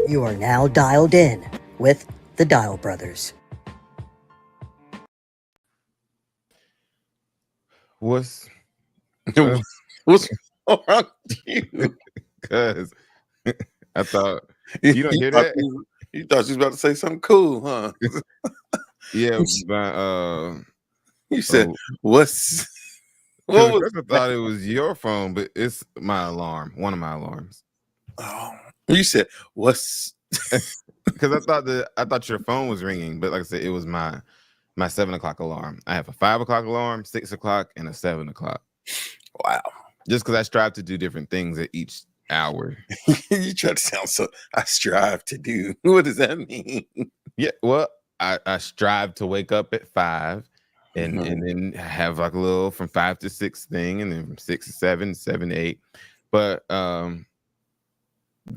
You are now dialed in with the Dial Brothers. What's What's wrong with you? Cause I thought you don't hear that? You thought she was about to say something cool, huh? Yeah, but You said, "What's because what at was?" first I thought it was your phone, but it's my alarm, one of my alarms. Oh, you said, "What's?" Because I thought your phone was ringing, but like I said, it was my 7 o'clock alarm. I have a 5 o'clock alarm, 6 o'clock, and a 7 o'clock. Wow. Just because I strive to do different things at each hour. You try to sound so. I strive to do. What does that mean? Yeah, well, I strive to wake up at 5 and then have like a little from 5 to 6 thing, and then from 6 to 7, 7 to 8. But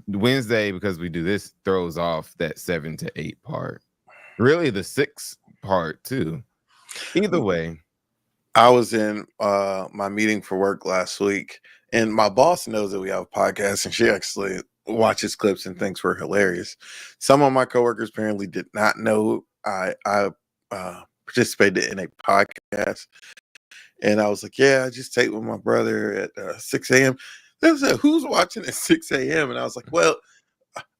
Wednesday, because we do this, throws off that 7 to 8 part. Really, the 6 part too. Either way. I was in my meeting for work last week, and my boss knows that we have a podcast, and she actually watches clips and thinks we're hilarious. Some of my coworkers apparently did not know I participated in a podcast, and I was like, "Yeah, I just taped with my brother at 6 a.m." They said, "Who's watching at 6 a.m.?" And I was like, "Well,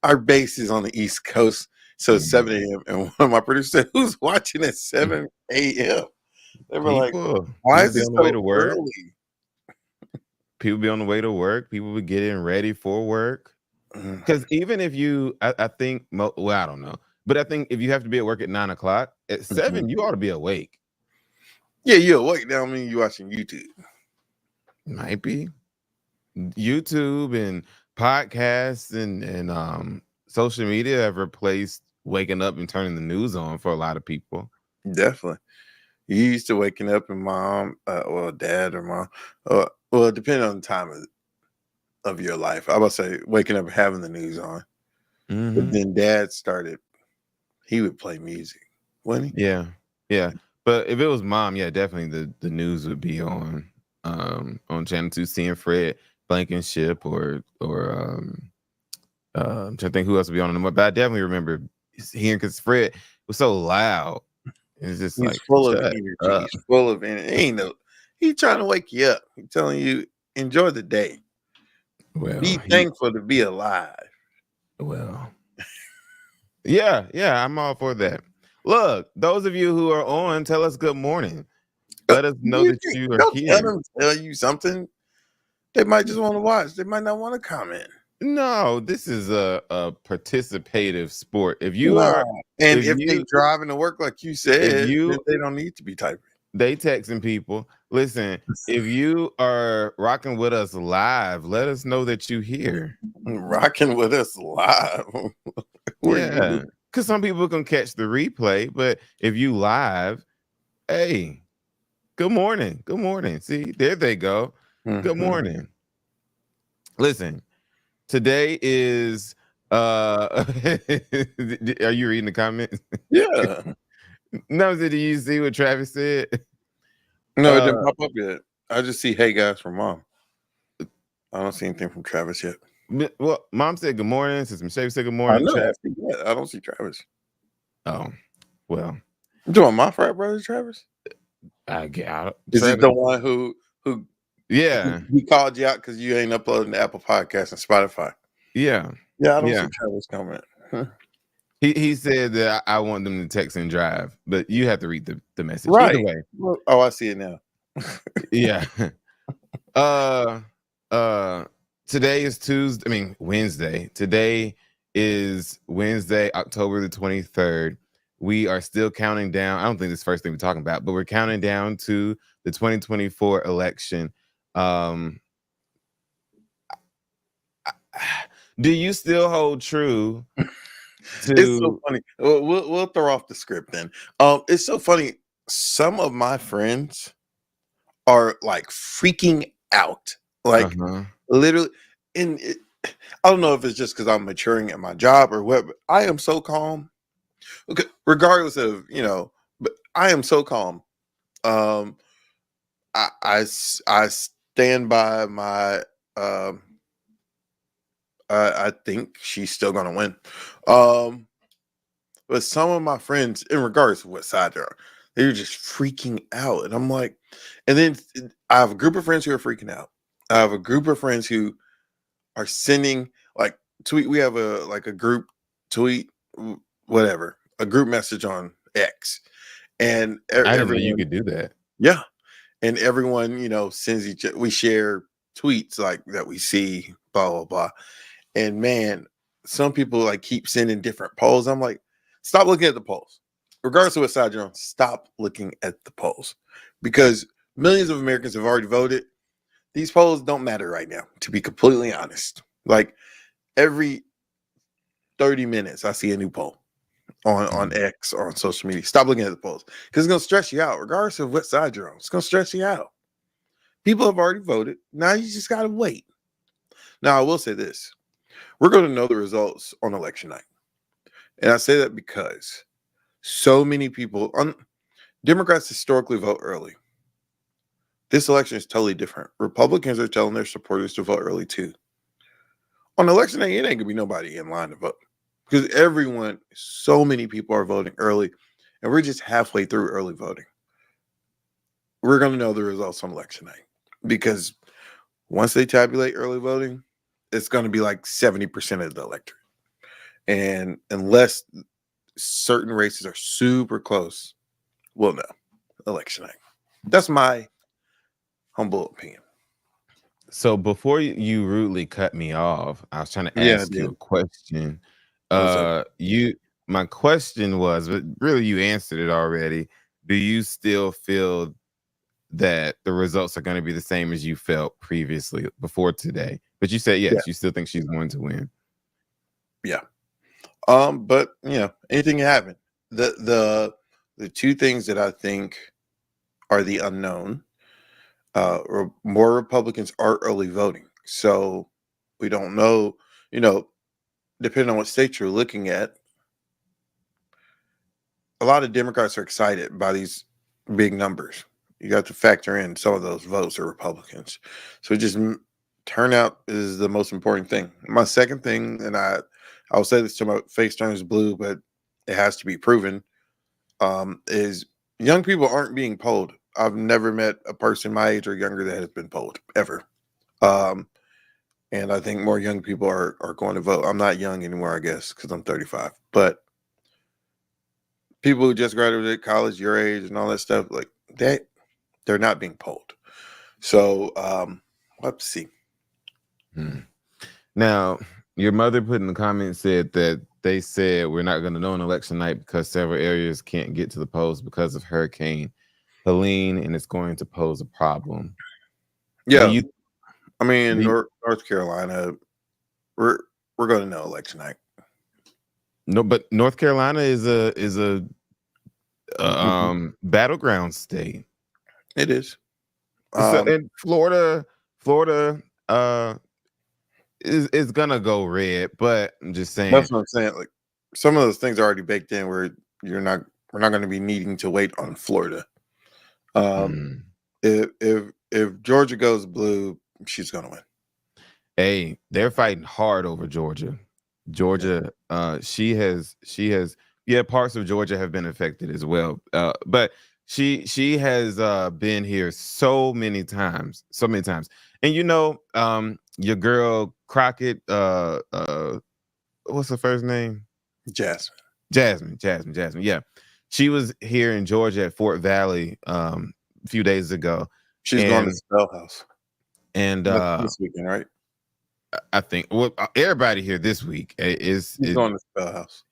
our base is on the East Coast, so it's 7 a.m." And one of my producers said, "Who's watching at 7 a.m.?" They were like, "Why is be it on the way so to work. early?" People be on the way to work. People be getting ready for work. Mm. Because even if you, I think, well, I don't know, but I think if you have to be at work at 9 o'clock, at 7, you ought to be awake. Yeah, you're awake now. I mean, you're watching YouTube. Might be YouTube and podcasts and social media have replaced waking up and turning the news on for a lot of people. Definitely. You used to waking up and mom, well, dad or mom, well, depending on the time of your life. I would say waking up and having the news on. But then dad started, he would play music, wouldn't he? Yeah. Yeah. But if it was mom, yeah, definitely the news would be on channel 2, seeing Fred Blankenship or I'm trying to think who else would be on them. But I definitely remember hearing, because Fred was so loud. It's just He's like, full of shut energy. up. He's full of energy. Ain't no, he's trying to wake you up. He's telling you, enjoy the day. Well, Be thankful to be alive. Well, yeah, I'm all for that. Look, those of you who are on, tell us good morning. Let us know that you are Don't here. tell you something. They might just want to watch. They might not want to comment. No, this is a participative sport. If you are, and if they driving to work like you said, then they don't need to be typing. They texting people. Listen, if you are rocking with us live, let us know that you here. Rocking with us live. Yeah, because some people can catch the replay, but if you live, hey, good morning. Good morning. See, there they go. Good morning. Listen, today is are you reading the comments? Yeah. No, did you see what Travis said? No, it didn't pop up yet. I just see "Hey guys" from mom. I don't see anything from Travis yet. Well, mom said good morning. Sister Michelle said good morning. I don't see Travis. Oh, well. You doing my frat brother Travis? I get Is he the one who yeah, he called you out because you ain't uploading the Apple Podcast and Spotify? Yeah. Yeah, I don't see Travis comment. He said that I want them to text and drive, but you have to read the message. Right. Either way. Oh, I see it now. Yeah. Today is Tuesday. I mean Wednesday. Today is Wednesday, October the 23rd. We are still counting down. I don't think this is the first thing we're talking about, but we're counting down to the 2024 election. Do you still hold true to? It's so funny. We'll throw off the script then. It's so funny. Some of my friends are like freaking out, like literally. And I don't know if it's just because I'm maturing at my job or what. But I am so calm. Okay, regardless of but I am so calm. I stand by my I think she's still gonna win. But some of my friends, in regards to what side they're on, they're just freaking out. And I'm like, and then I have a group of friends who are freaking out. I have a group of friends who are sending like tweet. We have a group tweet, whatever, a group message on X. And I didn't know you could do that. Yeah. And everyone, sends we share tweets like that we see, blah, blah, blah. And man, some people like keep sending different polls. I'm like, stop looking at the polls. Regardless of what side you're on, stop looking at the polls. Because millions of Americans have already voted. These polls don't matter right now, to be completely honest. Like every 30 minutes, I see a new poll on X or on social media. Stop looking at the polls because it's going to stress you out, regardless of what side you're on. It's going to stress you out. People have already voted. Now you just got to wait. Now, I will say this. We're going to know the results on election night. And I say that because so many people, Democrats historically vote early. This election is totally different. Republicans are telling their supporters to vote early too. On election day, it ain't going to be nobody in line to vote. Because so many people are voting early, and we're just halfway through early voting. We're going to know the results on election night because once they tabulate early voting, it's going to be like 70% of the electorate. And unless certain races are super close, we'll know election night. That's my humble opinion. So before you rudely cut me off, I was trying to ask you a question. My question was, but really you answered it already. Do you still feel that the results are going to be the same as you felt previously before today? But you said yes, you still think she's going to win. Yeah. But anything can happen. The two things that I think are the unknown, more Republicans are early voting. So we don't know, depending on what state you're looking at, a lot of Democrats are excited by these big numbers. You got to factor in some of those votes are Republicans. So just turnout is the most important thing. My second thing, and I'll say this till my face turns blue, but it has to be proven, is young people aren't being polled. I've never met a person my age or younger that has been polled, ever. And I think more young people are going to vote. I'm not young anymore, I guess, because I'm 35. But people who just graduated college, your age, and all that stuff, like they're not being polled. So we'll have to see. Now, your mother put in the comments said that they said we're not going to know on election night because several areas can't get to the polls because of Hurricane Helene, and it's going to pose a problem. Yeah, North Carolina, we're going to know election night. No, but North Carolina is a battleground state. It is. And Florida is gonna go red, but I'm just saying. That's what I'm saying. Like some of those things are already baked in where we're not going to be needing to wait on Florida. If Georgia goes blue, she's gonna win. Hey, they're fighting hard over Georgia. She has parts of Georgia have been affected as well. But she has been here so many times. And your girl Crockett, what's her first name? Jasmine. Yeah. She was here in Georgia at Fort Valley a few days ago. She's going to Spellhouse. And this weekend, right? I think everybody here this week is going to Spellhouse.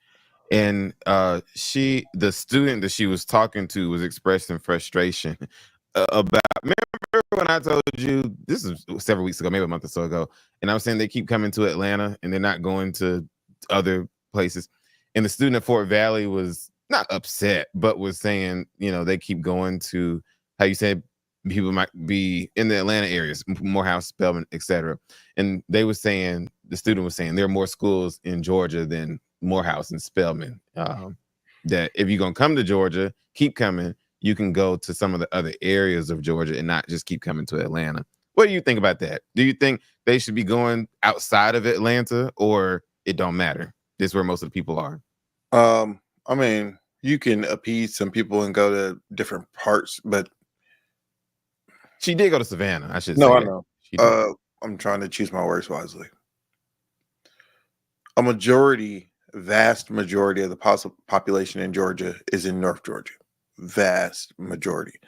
And the student that she was talking to was expressing frustration about. Remember when I told you, this is several weeks ago, maybe a month or so ago, and I was saying they keep coming to Atlanta and they're not going to other places. And the student at Fort Valley was not upset, but was saying, they keep going to, how you said, people might be in the Atlanta areas, Morehouse, Spelman, etc. And the student was saying there are more schools in Georgia than Morehouse and Spelman. That if you're gonna come to Georgia, keep coming. You can go to some of the other areas of Georgia and not just keep coming to Atlanta, What do you think about that? Do you think they should be going outside of Atlanta, or it don't matter? This is where most of the people are. I mean, you can appease some people and go to different parts, but She did go to Savannah. I should no, say I that. know. She did. I'm trying to choose my words wisely. A majority, vast majority of the population in Georgia is in North Georgia. Vast majority.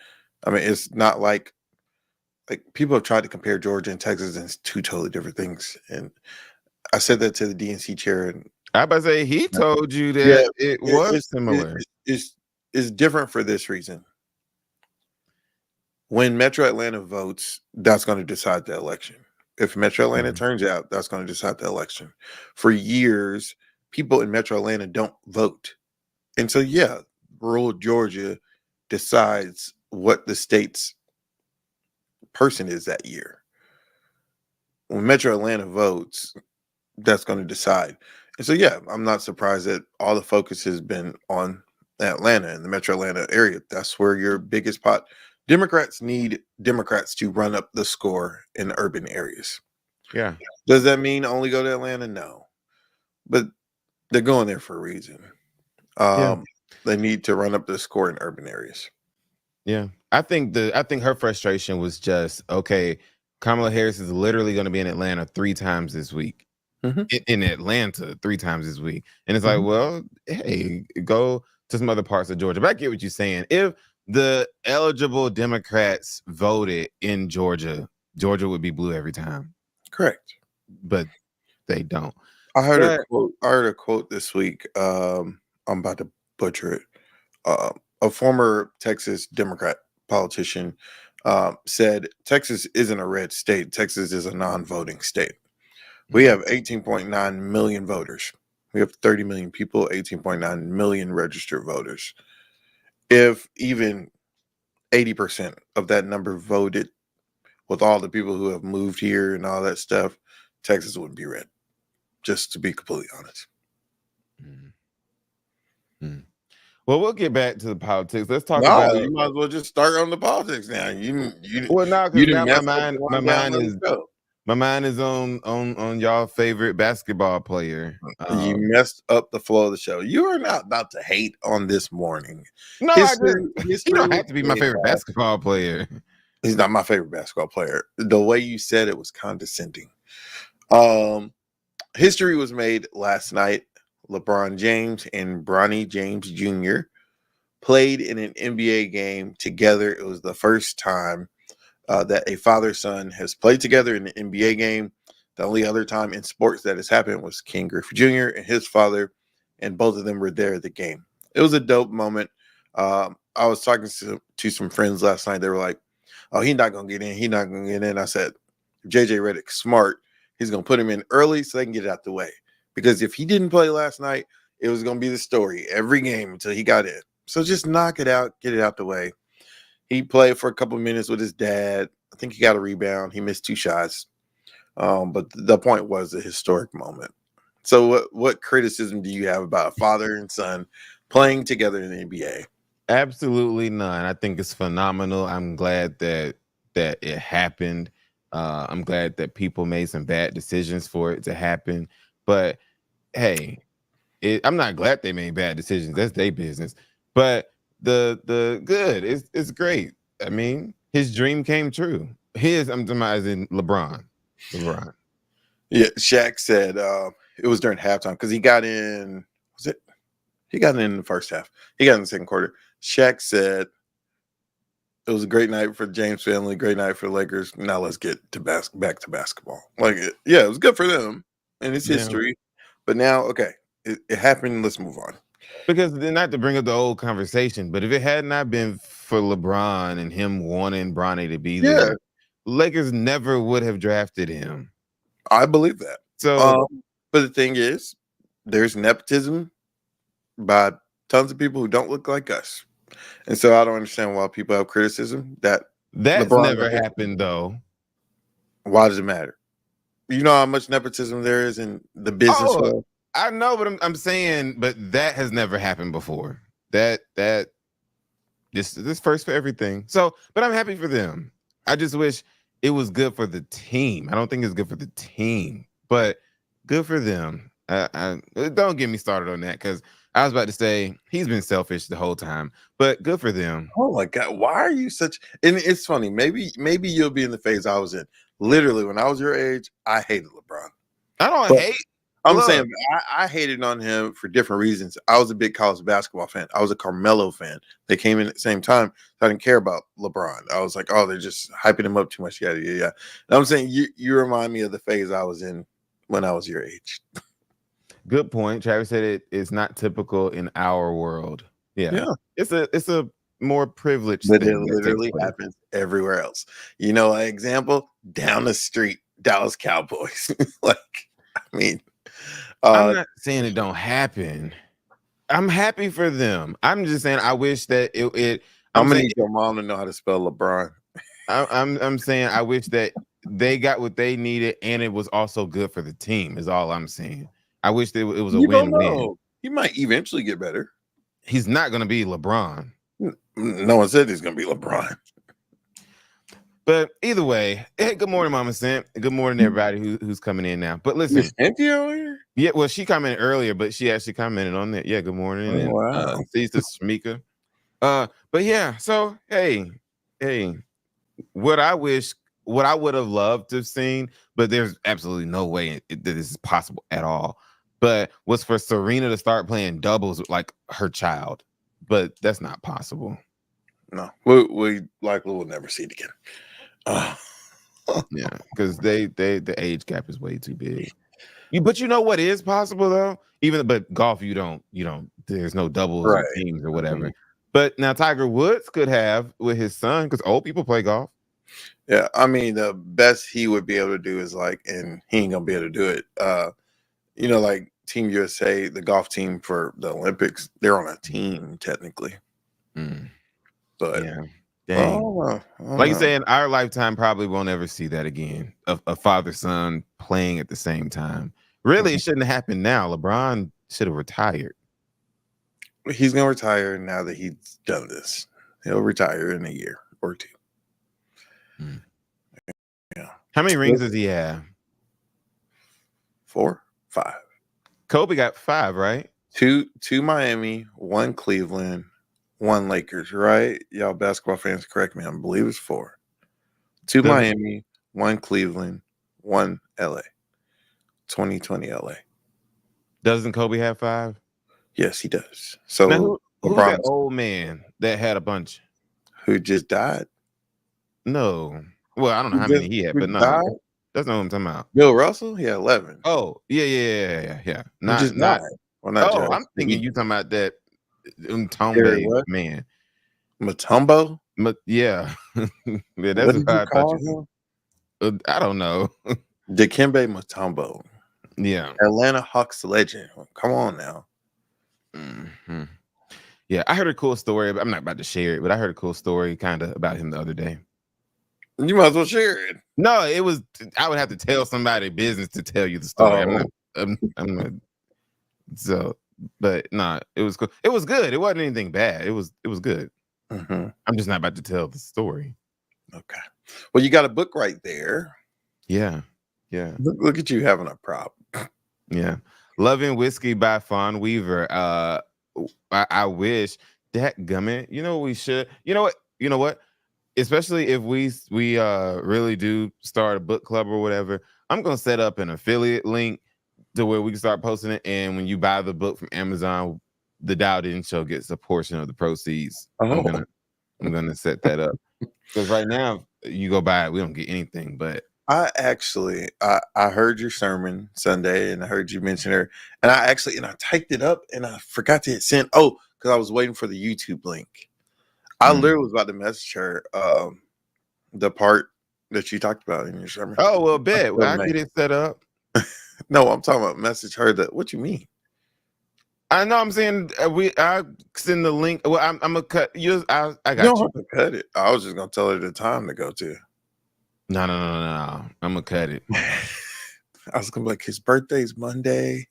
I mean, it's not like people have tried to compare Georgia and Texas, and it's two totally different things. And I said that to the DNC chair, and I about to say he told you yeah, that it was similar. It's different for this reason. When Metro Atlanta votes, that's going to decide the election. If Metro Atlanta turns out, that's going to decide the election. For years, people in Metro Atlanta don't vote. And so, yeah, rural Georgia decides what the state's person is that year. When Metro Atlanta votes, that's going to decide. And so, yeah, I'm not surprised that all the focus has been on Atlanta and the Metro Atlanta area. That's where your biggest pot. Democrats need Democrats to run up the score in urban areas. Yeah. Does that mean only go to Atlanta? No. But they're going there for a reason. They need to run up the score in urban areas. Yeah. I think her frustration was just, okay, Kamala Harris is literally going to be in Atlanta 3 times this week. In Atlanta 3 times this week. And it's like, well, hey, go to some other parts of Georgia. But I get what you're saying. If the eligible Democrats voted in Georgia, Georgia would be blue every time. Correct. But they don't. I heard a quote this week. I'm about to butcher it. A former Texas Democrat politician said Texas isn't a red state. Texas is a non-voting state. We have 18.9 million voters. We have 30 million people, 18.9 million registered voters. If even 80% of that number voted with all the people who have moved here and all that stuff, Texas wouldn't be red, just to be completely honest. Well, we'll get back to the politics. Let's talk about it. You might as well just start on the politics now. Well, no, because now my mind is on y'all favorite basketball player. You messed up the flow of the show. You are not about to hate on this morning. No, I didn't. You don't have to be my favorite basketball player. He's not my favorite basketball player. The way you said it was condescending. History was made last night. LeBron James and Bronny James Jr. played in an NBA game together. It was the first time that a father-son has played together in an NBA game. The only other time in sports that has happened was Ken Griffey Jr. and his father, and both of them were there at the game. It was a dope moment. I was talking to some friends last night. They were like, oh, he's not going to get in. He's not going to get in. I said, JJ Redick's smart. He's going to put him in early so they can get it out the way. Because if he didn't play last night, it was going to be the story every game until he got in. So just knock it out, get it out the way. He played for a couple of minutes with his dad. I think he got a rebound. He missed 2 shots. But the point was a historic moment. So what criticism do you have about a father and son playing together in the NBA? Absolutely none. I think it's phenomenal. I'm glad that it happened. I'm glad that people made some bad decisions for it to happen. But hey, I'm not glad they made bad decisions. That's their business. But the good it's great. I mean, his dream came true. I'm demising LeBron. Yeah, Shaq said it was during halftime because he got in. He got in the first half. He got in the second quarter. Shaq said it was a great night for the James family, great night for the Lakers. Now let's get to back to basketball. It was good for them and it's history. But now, okay, it happened. Let's move on. Because not to bring up the old conversation, but if it had not been for LeBron and him wanting Bronny to be there, Lakers never would have drafted him. I believe that. So, but the thing is, there's nepotism by tons of people who don't look like us. And so I don't understand why people have criticism that that's never happened, though. Why does it matter? You know how much nepotism there is in the business world? I know, but I'm saying, but that has never happened before. This first for everything. So, but I'm happy for them. I just wish it was good for the team. I don't think it's good for the team, but good for them. Don't get me started on that because I was about to say he's been selfish the whole time, but good for them. Oh my God, why are you such? And it's funny. Maybe you'll be in the phase I was in. Literally, when I was your age, I hated LeBron. I don't But hate. I'm Look, saying I hated on him for different reasons. I was a big college basketball fan. I was a Carmelo fan. They came in at the same time. So I didn't care about LeBron. I was like, oh, they're just hyping him up too much. Yeah. And I'm saying you remind me of the phase I was in when I was your age. good point. Travis said it's not typical in our world. Yeah. It's a more privileged But thing. it literally happens everywhere else. You know, an example down the street, Dallas Cowboys. Like, I mean, I'm not saying it don't happen. I'm happy for them. I'm just saying I wish that I'm gonna need your mom to know how to spell LeBron. I'm saying I wish that they got what they needed and it was also good for the team. Is all I'm saying. I wish that it was a win-win. He might eventually get better. He's not going to be LeBron. No one said he's going to be LeBron. But either way, hey, good morning, Mama Cent. Good morning, everybody who's coming in now. But listen, here? Yeah, well, she commented earlier, but she actually commented on that. Yeah, good morning. Oh, wow. Sees this Shamika. But yeah, so hey, what I would have loved to have seen, but there's absolutely no way that this is possible at all. But was for Serena to start playing doubles with like her child, but that's not possible. No, we likely will never see it again. Yeah, because the age gap is way too big. But you know what is possible though? But golf, you don't. There's no doubles or teams or whatever. Mm-hmm. But now Tiger Woods could have with his son because old people play golf. Yeah, I mean the best he would be able to do is and he ain't gonna be able to do it. Like Team USA, the golf team for the Olympics, they're on a team technically. But yeah. Dang. Like you said, in our lifetime, probably won't ever see that again. A father-son playing at the same time. Really, it shouldn't happen now. LeBron should have retired. He's gonna retire now that he's done this. He'll retire in a year or two. Yeah. How many rings does he have? 4, 5. Kobe got 5, right? 2 Miami, 1 Cleveland, 1 Lakers, right? Y'all basketball fans, correct me. I believe it's 4. 2 Miami, 1 Cleveland, 1 LA. 2020 LA. Doesn't Kobe have 5? Yes, he does. So now, who's that old man that had a bunch? Who just died? No. Well, I don't know how many he had, but no. Died? That's not what I'm talking about. Bill Russell? He had 11. Oh, yeah. Not. Well, I'm thinking you talking about that Mutombo man. Mutombo? Yeah. Yeah, that's what I thought you him? I don't know. Dikembe Mutombo. Yeah. Atlanta Hawks legend. Come on now. Mm-hmm. Yeah, I heard a cool story. I'm not about to share it, but I heard a cool story kind of about him the other day. You might as well share it. No, it was. I would have to tell somebody business to tell you the story. I'm not. So, but nah, it was cool. It was good. It wasn't anything bad. It was good. Mm-hmm. I'm just not about to tell the story. Okay. Well, you got a book right there. Yeah. Look at you having a prop. Yeah. Loving Whiskey by Fawn Weaver. I wish that gummit. You know what we should. You know what? Especially if we really do start a book club or whatever, I'm gonna set up an affiliate link to where we can start posting it. And when you buy the book from Amazon, the Dialed In Show gets a portion of the proceeds. I'm gonna set that up because right now you go buy it, we don't get anything. But I heard your sermon Sunday and I heard you mention her, and I typed it up and I forgot to hit send. Oh, because I was waiting for the YouTube link. I literally was about to message her the part that you talked about in your sermon. Oh, well, bet. I get it set up. No, I'm talking about message her that. What you mean? I know. I'm saying I send the link. Well, I'm gonna cut you. I got you. Don't have to cut it. I was just gonna tell her the time to go to. No. I'm gonna cut it. I was gonna be like, his birthday's Monday.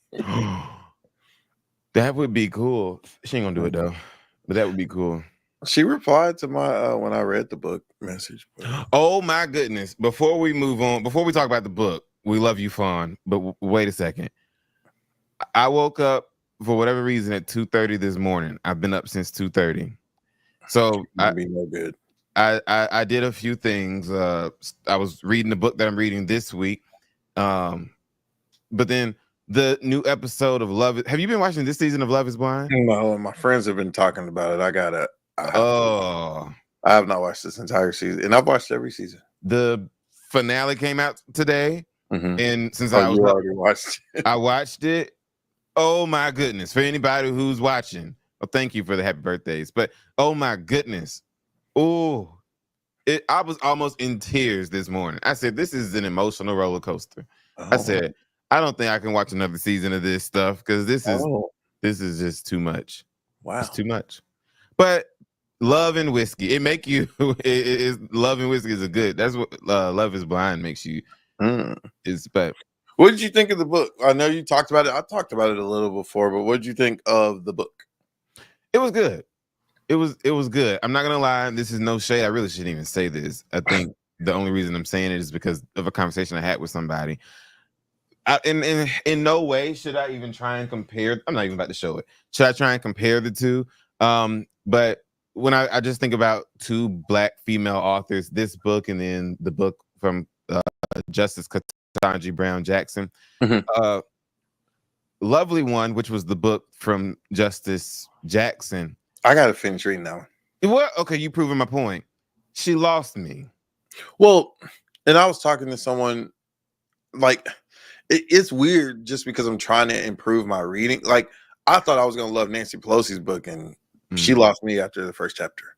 That would be cool. She ain't gonna do it though, but that would be cool. She replied to my when I read the book message. Oh my goodness! Before we move on, before we talk about the book, we love you, Fawn. But wait a second. I woke up for whatever reason at 2:30 this morning. I've been up since 2:30. So Be no good. I did a few things. I was reading the book that I'm reading this week. But then the new episode of Love. Have you been watching this season of Love Is Blind? No, my friends have been talking about it. I have not watched this entire season, and I've watched every season. The finale came out today, and since I already watched it. I watched it. Oh my goodness! For anybody who's watching, well, thank you for the happy birthdays. But oh my goodness, I was almost in tears this morning. I said, "This is an emotional roller coaster." I said, "I don't think I can watch another season of this stuff because this is just too much. Wow, it's too much." But Love and Whiskey, it make you. Love and Whiskey is a good. That's what Love Is Blind makes you. But what did you think of the book? I know you talked about it. I talked about it a little before, but what did you think of the book? It was good. It was good. I'm not gonna lie. This is no shade. I really shouldn't even say this. I think the only reason I'm saying it is because of a conversation I had with somebody. In no way should I even try and compare. I'm not even about to show it. Should I try and compare the two? But when I just think about two Black female authors, this book and then the book from Justice Ketanji Brown Jackson, Lovely One, which was the book from Justice Jackson. I gotta finish reading that one. What? Okay, you proving my point. She lost me. Well, and I was talking to someone like it's weird just because I'm trying to improve my reading. Like I thought I was gonna love Nancy Pelosi's book, and she lost me after the first chapter.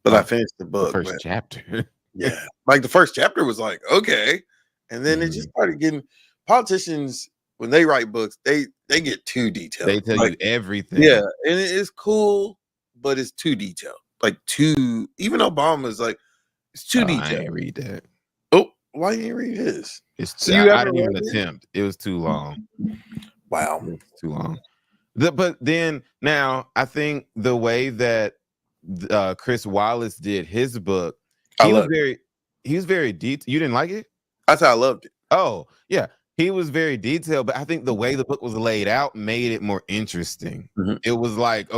But I finished the book. The first chapter. Yeah, like the first chapter was like okay, and then it just started getting politicians when they write books, they get too detailed. They tell you everything. Yeah, and it's cool, but it's too detailed. Like too. Even Obama's like it's too detailed. I didn't read that. Oh, why didn't you read his? I didn't even attempt. It was too long. Wow, too long. But then now I think the way that Chris Wallace did his book, he was very detailed. You didn't like it? I thought I loved it. Oh yeah, he was very detailed, but I think the way the book was laid out made it more interesting. It was like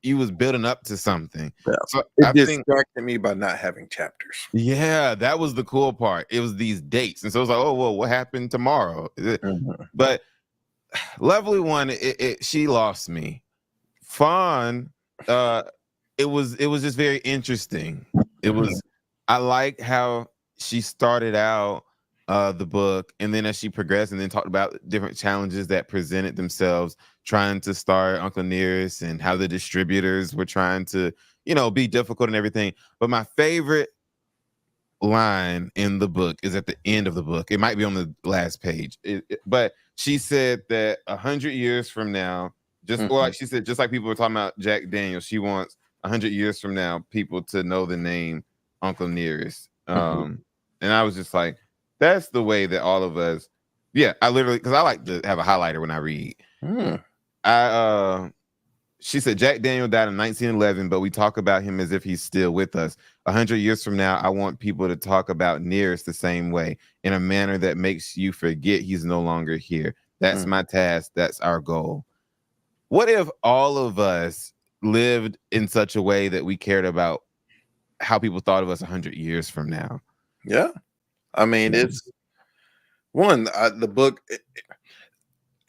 he was building up to something. Yeah. So it distracted me by not having chapters. Yeah, that was the cool part. It was these dates, and so it was like, oh well, what happened tomorrow? But Lovely One, she lost me. Fawn, it was just very interesting. It was. I like how she started out the book, and then as she progressed, and then talked about different challenges that presented themselves trying to start Uncle Nearest, and how the distributors were trying to, be difficult and everything. But my favorite line in the book is at the end of the book. It might be on the last page, but she said that 100 years from now, like she said, just like people were talking about Jack Daniels, she wants 100 years from now people to know the name Uncle Nearest. And I was just like, that's the way that all of us. Yeah, I literally, because I like to have a highlighter when I read. She said Jack Daniel died in 1911, but we talk about him as if he's still with us. 100 years from now, I want people to talk about Nearest the same way, in a manner that makes you forget he's no longer here. That's my task. That's our goal. What if all of us lived in such a way that we cared about how people thought of us 100 years from now? Yeah. I mean, it's one, the book,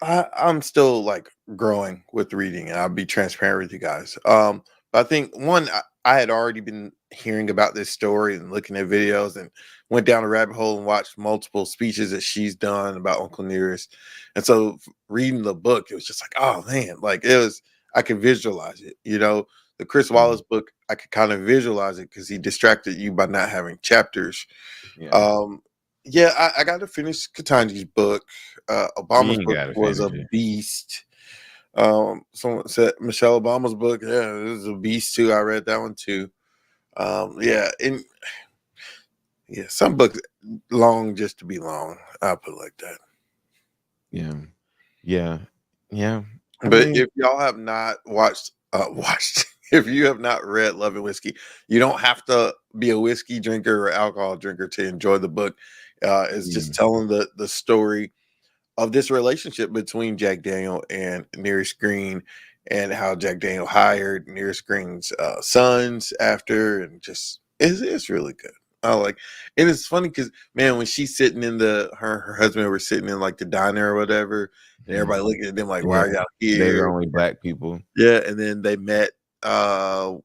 I'm still like growing with reading, and I'll be transparent with you guys. But I think one, I had already been hearing about this story and looking at videos, and went down a rabbit hole and watched multiple speeches that she's done about Uncle Nearest. And so reading the book, it was just like, oh man, like I could visualize it. The Chris Wallace book, I could kind of visualize it because he distracted you by not having chapters. I got to finish Ketanji's book. Obama's book was a beast. Someone said Michelle Obama's book, yeah, it was a beast too. I read that one too. Some books long just to be long. I'll put it like that. Yeah. But if y'all have not watched if you have not read Love and Whiskey, you don't have to be a whiskey drinker or alcohol drinker to enjoy the book. It's just telling the story of this relationship between Jack Daniel and Nearest Green, and how Jack Daniel hired Nearest Green's sons after, and just it's really good. I like, and it's funny because, man, when she's sitting in her husband were sitting in like the diner or whatever, and everybody looking at them like, why are y'all here? They're only black people. Yeah, and then they met one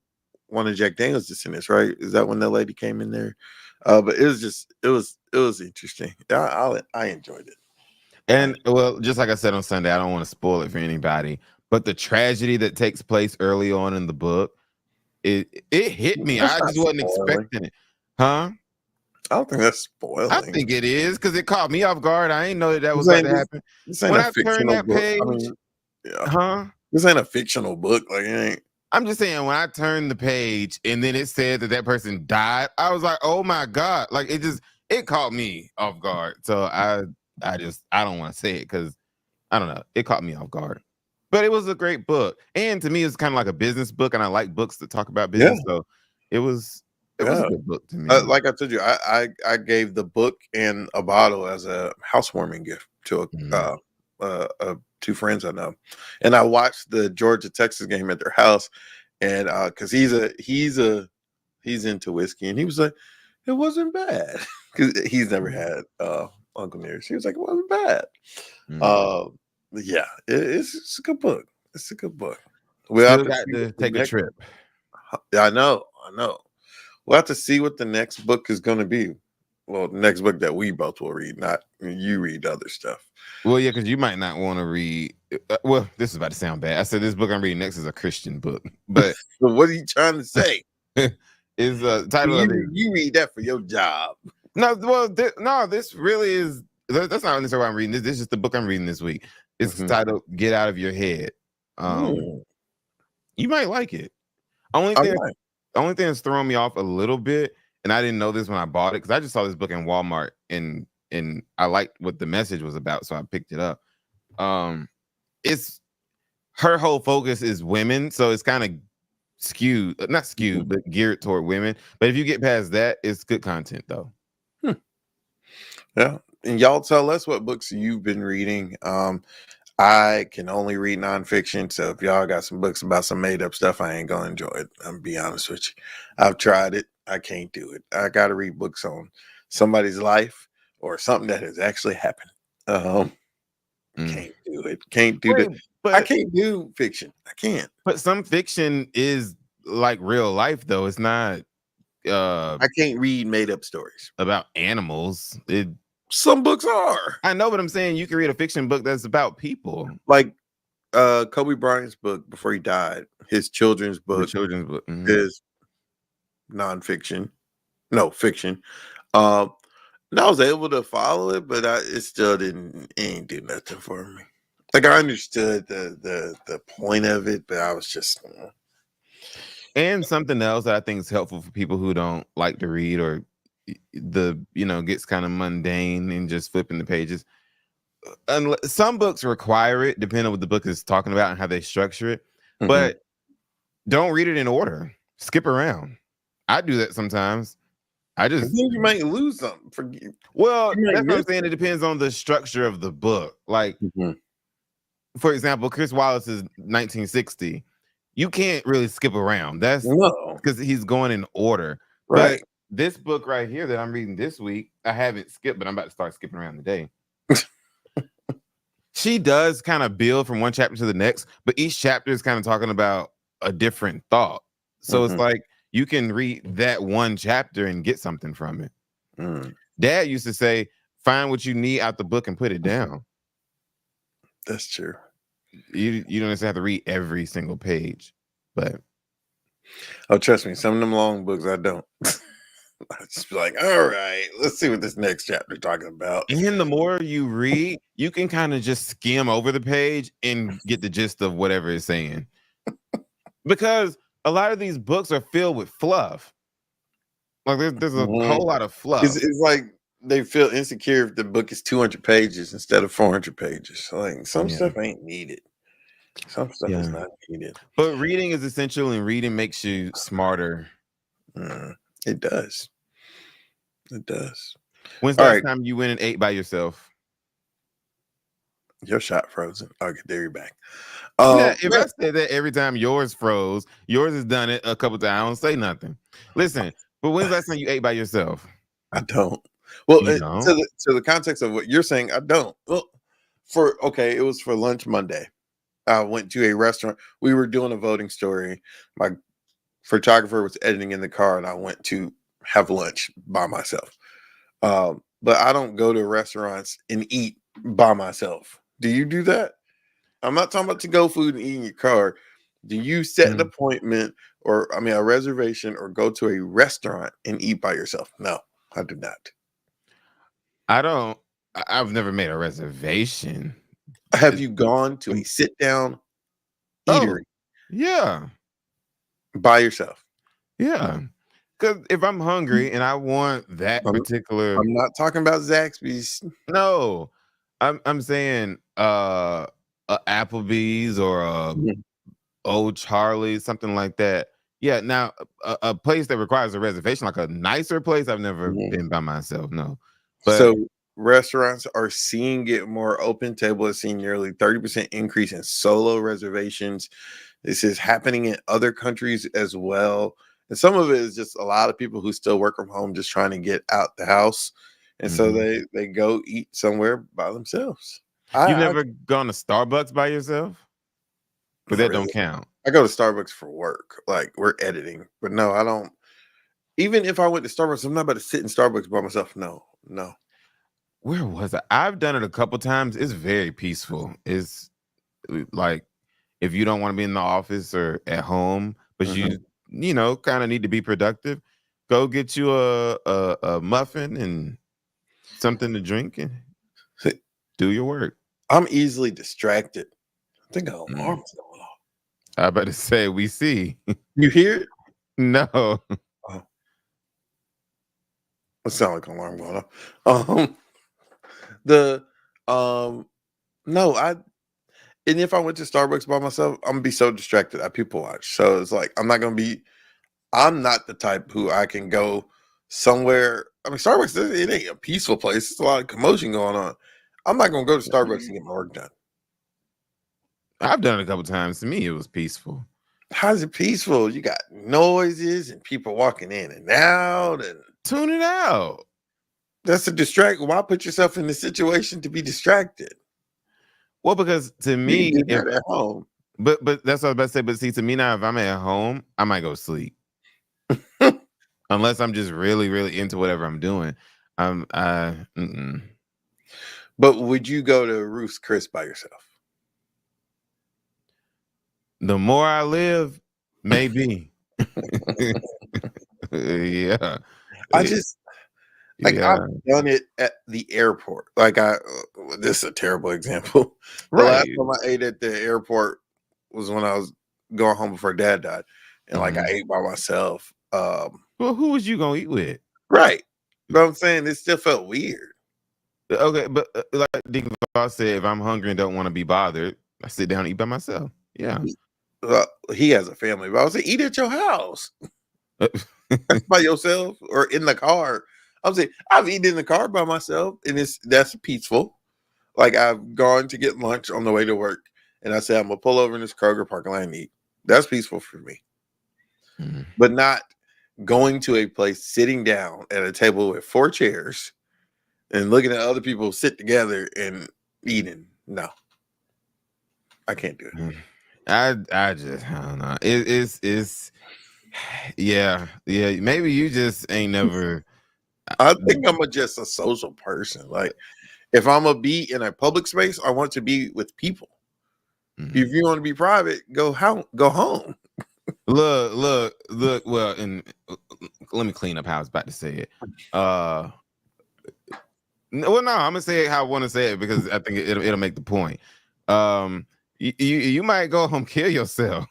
of Jack Daniel's descendants, right? Is that when the lady came in there? But it was interesting. I enjoyed it. And well, just like I said on Sunday, I don't want to spoil it for anybody, but the tragedy that takes place early on in the book, it hit me. I just wasn't expecting it. Huh? I don't think that's spoiling. I think it is, because it caught me off guard. I didn't know that was about to happen. When I turned that page, this ain't a fictional book. Like, it ain't. I'm just saying, when I turned the page and then it said that person died, I was like, oh my God. Like, it caught me off guard. So I don't want to say it because I don't know. It caught me off guard. But it was a great book. And to me, it's kind of like a business book, and I like books that talk about business. Yeah. So it was a good book to me. Like I told you, I gave the book and a bottle as a housewarming gift to two friends I know. And I watched the Georgia-Texas game at their house, and because he's into whiskey, and he was like, it wasn't bad, because he's never had Uncle Nearest. He was like, it wasn't bad. Yeah, it's a good book. It's a good book. We'll have to take a trip. I know. We'll have to see what the next book is going to be. Well, the next book that we both will read, not you read other stuff. Well, yeah, because you might not want to read. Well, this is about to sound bad. I said this book I'm reading next is a Christian book, but what are you trying to say? Is the title of it? You read that for your job? No, well, this really is. That's not necessarily why I'm reading this. This is just the book I'm reading this week. It's titled "Get Out of Your Head." You might like it. Only thing that's throwing me off a little bit, and I didn't know this when I bought it, because I just saw this book in Walmart, and I liked what the message was about, so I picked it up. It's her whole focus is women, so it's kind of not skewed, but geared toward women. But if you get past that, it's good content though. Yeah, and y'all tell us what books you've been reading. I can only read nonfiction, so if y'all got some books about some made up stuff, I ain't gonna enjoy it. I'm gonna be honest with you. I've tried it. I can't do it. I gotta read books on somebody's life or something that has actually happened. Can't do it. Can't do it. But I can't do fiction. I can't. But some fiction is like real life, though. It's not. I can't read made up stories about animals. Some books are. I know, but I'm saying you can read a fiction book that's about people. Like Kobe Bryant's book before he died, his children's book. Is nonfiction. No, fiction. I was able to follow it, but it still ain't do nothing for me. Like, I understood the point of it, but I was just And something else that I think is helpful for people who don't like to read, or gets kind of mundane and just flipping the pages. Some books require it, depending on what the book is talking about and how they structure it. But don't read it in order. Skip around. I do that sometimes. You might lose something. Well, that's what I'm saying. It depends on the structure of the book. Like, for example, Chris Wallace's 1960. You can't really skip around. That's because he's going in order. Right. But this book right here that I'm reading this week, I haven't skipped, but I'm about to start skipping around today. She does kind of build from one chapter to the next, but each chapter is kind of talking about a different thought. So it's like you can read that one chapter and get something from it. Dad used to say, find what you need out the book and put it down. That's true. You don't necessarily have to read every single page, but trust me, some of them long books I don't. I just be like, all right, let's see what this next chapter talking about. And the more you read, you can kind of just skim over the page and get the gist of whatever it's saying. Because a lot of these books are filled with fluff. Like there's a whole lot of fluff. It's like they feel insecure if the book is 200 pages instead of 400 pages. Like, some stuff ain't needed. Some stuff is not needed. But reading is essential, and reading makes you smarter. It does. It does. When's the last time you went and ate by yourself? Your shot frozen. Okay, there you're back. If I say that every time yours froze, yours has done it a couple times. I don't say nothing. Listen, but when's the last time you ate by yourself? I don't. Well, to the context of what you're saying, I don't. Well, it was for lunch Monday. I went to a restaurant. We were doing a voting story. My photographer was editing in the car, and I went to have lunch by myself. But I don't go to restaurants and eat by myself. Do you do that? I'm not talking about to-go food and eat in your car. Do you set an appointment a reservation or go to a restaurant and eat by yourself? No, I do not. I don't. I've never made a reservation. Have you gone to a sit-down eatery? Yeah. By yourself? Yeah. Because if I'm hungry and I want that particular... I'm not talking about Zaxby's. No. I'm saying a Applebee's or Old Charlie's, something like that. Yeah, now a place that requires a reservation, like a nicer place, I've never been by myself, no. But so restaurants are seeing it more. Open Table has seen nearly 30% increase in solo reservations. This is happening in other countries as well. And some of it is just a lot of people who still work from home just trying to get out the house. And so they go eat somewhere by themselves. You've never gone to Starbucks by yourself? But that don't count. I go to Starbucks for work. Like, we're editing. But no, I don't. Even if I went to Starbucks, I'm not about to sit in Starbucks by myself. No. Where was I? I've done it a couple times. It's very peaceful. It's like if you don't want to be in the office or at home, but you kind of need to be productive, go get you a muffin and something to drink and do your work. I'm easily distracted. I think an alarm's going off. I better say, we see. You hear it? No. Oh. It sounds like an alarm going off. And if I went to Starbucks by myself, I'm gonna be so distracted. I people watch. So it's like I'm not the type who I can go somewhere. I mean, Starbucks, it ain't a peaceful place. It's a lot of commotion going on. I'm not gonna go to Starbucks and get my work done. I've done it a couple times. To me, it was peaceful. How's it peaceful? You got noises and people walking in and out, and tune it out. That's a distraction. Why put yourself in the situation to be distracted? Well, because to me, if at home. But that's what I was about to say. But see, to me now, if I'm at home, I might go sleep. Unless I'm just really, really into whatever I'm doing. But would you go to Ruth's Chris by yourself? The more I live, maybe. Yeah. I've done it at the airport. Like this is a terrible example. The last time I ate at the airport was when I was going home before Dad died, and I ate by myself. Well, who was you gonna eat with? Right. But I'm saying it still felt weird. Okay, but like Deacon Voss said, if I'm hungry and don't want to be bothered, I sit down and eat by myself. Yeah. He has a family, but I was like, eat at your house. By yourself or in the car. I'm saying I've eaten in the car by myself, and that's peaceful. Like, I've gone to get lunch on the way to work, and I said I'm gonna pull over in this Kroger parking lot and eat. That's peaceful for me. But not going to a place, sitting down at a table with 4 chairs and looking at other people sit together and eating. No, I can't do it. I don't know. It's yeah. Maybe you just ain't never. I think I'm just a social person. Like, if I'm gonna be in a public space, I want to be with people. If you want to be private, go home. Look. Well, and let me clean up how I was about to say it. Well, no, I'm gonna say it how I want to say it because I think it'll make the point. You might go home, kill yourself.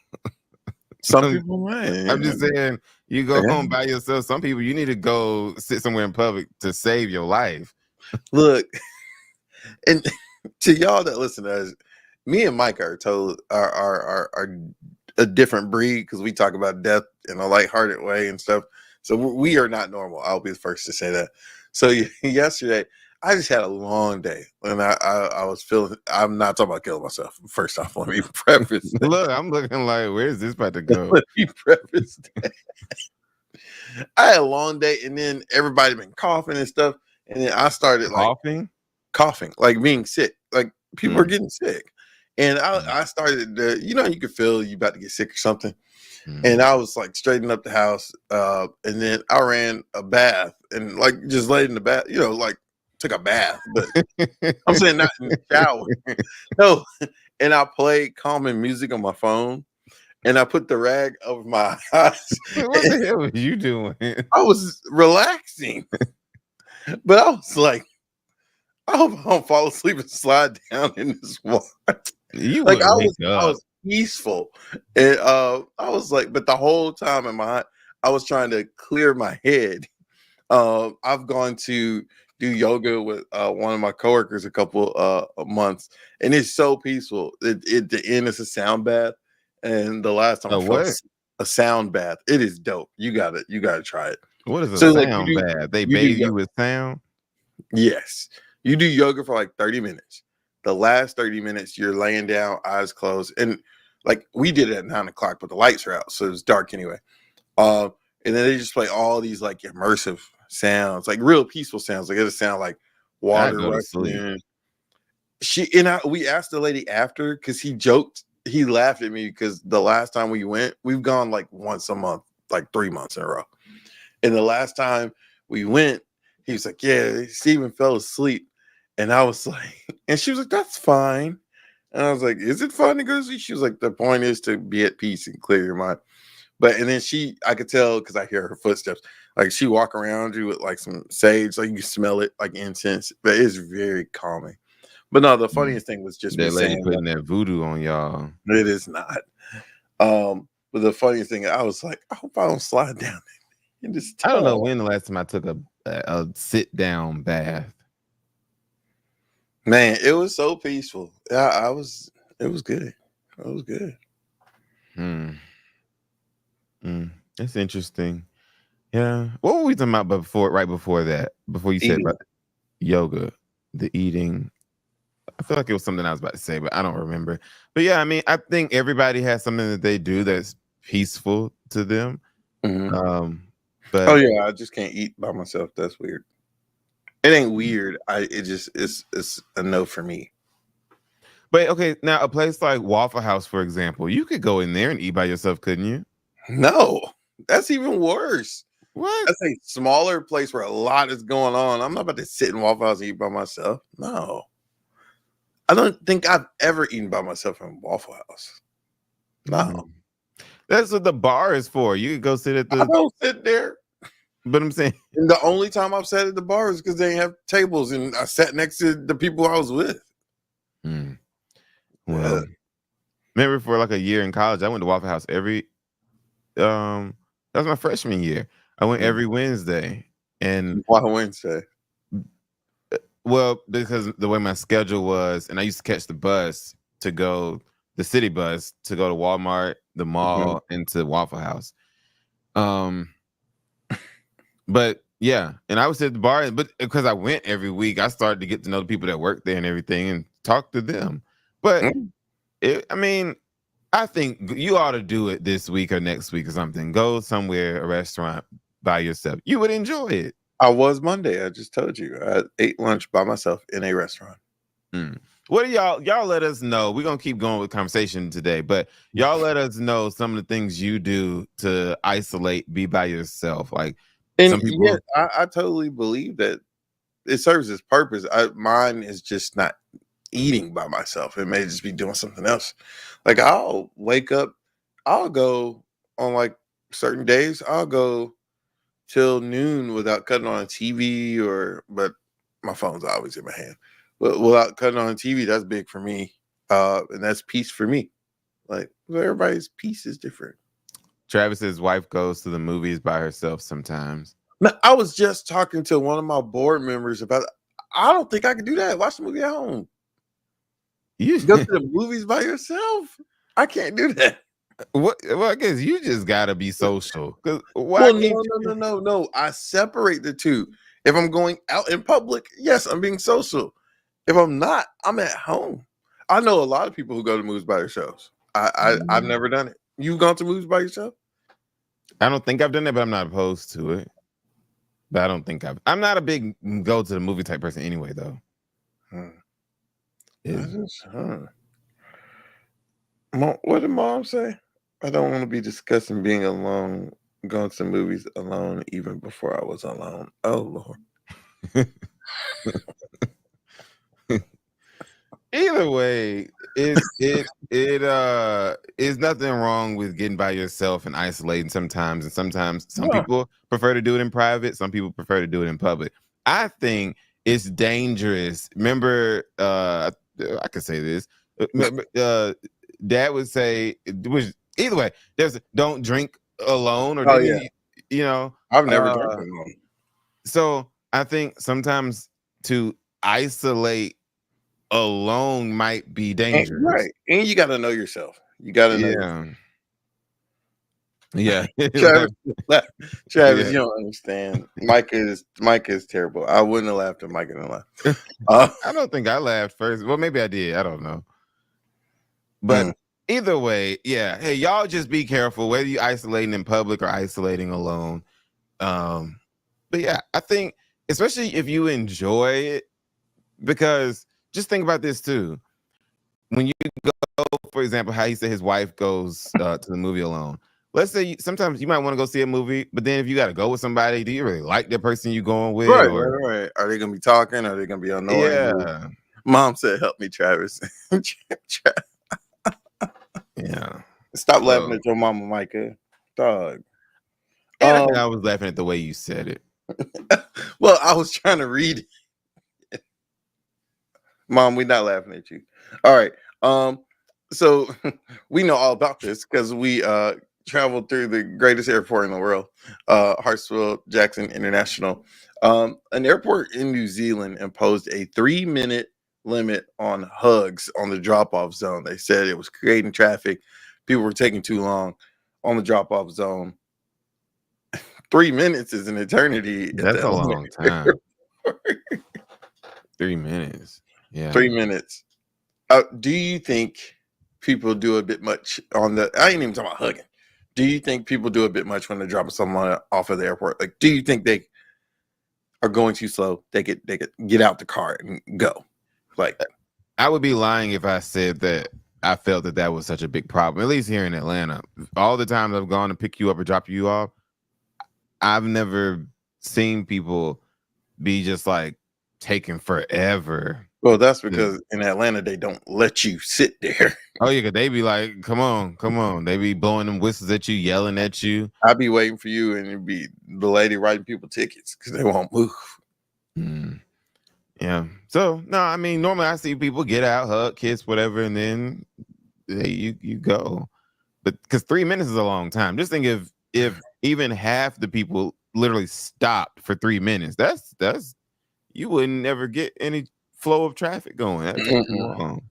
Some people might. I'm just saying, you go home by yourself. Some people, you need to go sit somewhere in public to save your life. Look, and to y'all that listen to us, me and Mike are are a different breed because we talk about death in a lighthearted way and stuff. So we are not normal. I'll be the first to say that. So yesterday, I just had a long day, and I was feeling. I'm not talking about killing myself. First off, let me preface. That. Look, I'm looking like, where's this about to go? Let me preface. That. I had a long day, and then everybody been coughing and stuff, and then I started like coughing, like being sick, like people are getting sick, and I started to, you could feel you about to get sick or something. And I was like straightening up the house, and then I ran a bath and like just laid in the bath, like took a bath. But I'm saying not in the shower. No, and I played calming music on my phone, and I put the rag over my eyes. What the hell were you doing? I was relaxing, but I was like, I hope I don't fall asleep and slide down in this water. You like I wake up. was peaceful, and I was like, but the whole time I was trying to clear my head. I've gone to do yoga with one of my coworkers a couple months, and it's so peaceful. The end is a sound bath, and the last time a sound bath. It is dope. You gotta try it. What is a sound bath? They bathe you with sound? Yes. You do yoga for like 30 minutes. The last 30 minutes, you're laying down, eyes closed. And like we did it at 9:00, but the lights are out, so it's dark anyway. And then they just play all these like immersive sounds, like real peaceful sounds. Like it'll sound like water rushing. We asked the lady after because he joked, he laughed at me because the last time we went, we've gone like once a month, like 3 months in a row. And the last time we went, he was like, yeah, Steven fell asleep. And I was like, and she was like, that's fine. And I was like, is it fun to go to sleep? She was like, the point is to be at peace and clear your mind. And then I could tell because I hear her footsteps. Like she walk around you with like some sage, like you can smell it like incense, but it's very calming. But no, the funniest thing was just that lady putting that voodoo on y'all. It is not. But the funniest thing, I was like, I hope I don't slide down in this tub. I don't know when the last time I took a sit down bath. Man, it was so peaceful. Yeah, it was good. It was good. That's interesting. Yeah. What were we talking about right before that? Before you said about yoga, the eating. I feel like it was something I was about to say, but I don't remember. But yeah, I mean, I think everybody has something that they do that's peaceful to them. But oh yeah, I just can't eat by myself. That's weird. It ain't weird. It's a no for me. But okay, now a place like Waffle House, for example, you could go in there and eat by yourself, couldn't you? No, that's even worse. What? That's a smaller place where a lot is going on. I'm not about to sit in Waffle House and eat by myself. No. I don't think I've ever eaten by myself in Waffle House. No. That's what the bar is for. You could go sit at the. I don't sit there. But I'm saying, and the only time I've sat at the bar is because they didn't have tables, and I sat next to the people I was with. Well, remember for like a year in college, I went to Waffle House every. That was my freshman year. I went every Wednesday, and why Wednesday? Well, because the way my schedule was, and I used to catch the bus to go, the city bus to go to Walmart, the mall, and to Waffle House. But yeah, and I was at the bar, but because I went every week, I started to get to know the people that work there and everything and talk to them. But I mean, I think you ought to do it this week or next week or something. Go somewhere, a restaurant by yourself. You would enjoy it. I was Monday. I just told you. I ate lunch by myself in a restaurant. What do y'all let us know? We're gonna keep going with conversation today, but y'all let us know some of the things you do to isolate, be by yourself. Like some people, yeah, I totally believe that it serves its purpose. Mine is just not eating by myself. It may just be doing something else. Like I'll wake up, I'll go on like certain days, I'll go till noon without cutting on a TV but my phone's always in my hand. But without cutting on a TV, that's big for me. And that's peace for me. Like everybody's peace is different. Travis's wife goes to the movies by herself sometimes. I was just talking to one of my board members about I don't think I could do that. Watch the movie at home. You Go to the movies by yourself? I can't do that. what? Well, I guess you just gotta be social. Cause why Well, can't no. I separate the two. If I'm going out in public, yes, I'm being social. If I'm not, I'm at home. I know a lot of people who go to movies by themselves. I've never done it. You've gone to movies by yourself? I don't think I've done it, but I'm not opposed to it. But I don't think I'm not a big go to the movie type person anyway, though. What did mom say? I don't want to be discussing being alone, going to movies alone, even before I was alone. Oh Lord. Either way, it is nothing wrong with getting by yourself and isolating sometimes. And sometimes some people prefer to do it in private, some people prefer to do it in public. I think it's dangerous. Remember, I could say this. Dad would say, which either way, there's don't drink alone, or I've never drank alone. So I think sometimes to isolate alone might be dangerous, right? And you got to know yourself. You got to know. Yourself. Yeah. Travis, you don't understand. Mike is terrible. I wouldn't have laughed if Mike didn't laugh. I don't think I laughed first. Well, maybe I did. I don't know. But either way, yeah. Hey, y'all just be careful whether you isolating in public or isolating alone. But yeah, I think especially if you enjoy it, because just think about this too. When you go, for example, how he said his wife goes to the movie alone. Let's say sometimes you might want to go see a movie, but then if you got to go with somebody, do you really like the person you going with? Right. Are they gonna be talking? Are they gonna be annoying? Yeah. Mom said, "Help me, Travis." Yeah. Stop laughing at your mama, Micah. Dog. And I was laughing at the way you said it. Well, I was trying to read it. Mom, we're not laughing at you. All right. So we know all about this because we traveled through the greatest airport in the world, Hartsfield Jackson International. An airport in New Zealand imposed a 3-minute limit on hugs on the drop-off zone. They said it was creating traffic. People were taking too long on the drop-off zone. 3 minutes is an eternity. That's a long time. 3 minutes. Yeah. 3 minutes. Do you think people do a bit much on the? I ain't even talking about hugging. Do you think people do a bit much when they're dropping someone off of the airport? Like, do you think they are going too slow? They could get out the car and go. Like, I would be lying if I said that I felt that was such a big problem. At least here in Atlanta, all the times I've gone to pick you up or drop you off, I've never seen people be just like taking forever. Well, that's because in Atlanta they don't let you sit there. Oh yeah, cause they be like, "Come on!" They be blowing them whistles at you, yelling at you. I'd be waiting for you, and it'd be the lady writing people tickets because they won't move. Yeah. So no, I mean, normally I see people get out, hug, kiss, whatever, and then you go. But because 3 minutes is a long time. Just think if even half the people literally stopped for 3 minutes, that's you wouldn't never get any flow of traffic going. That takes too long.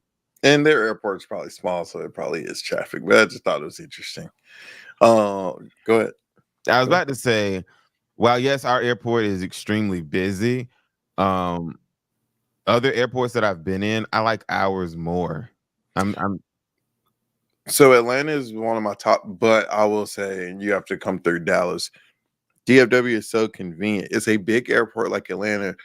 And their airport's probably small, so it probably is traffic. But I just thought it was interesting. Go ahead. I was about to say, while yes, our airport is extremely busy, other airports that I've been in, I like ours more. So Atlanta is one of my top, but I will say, and you have to come through Dallas. DFW is so convenient. It's a big airport like Atlanta,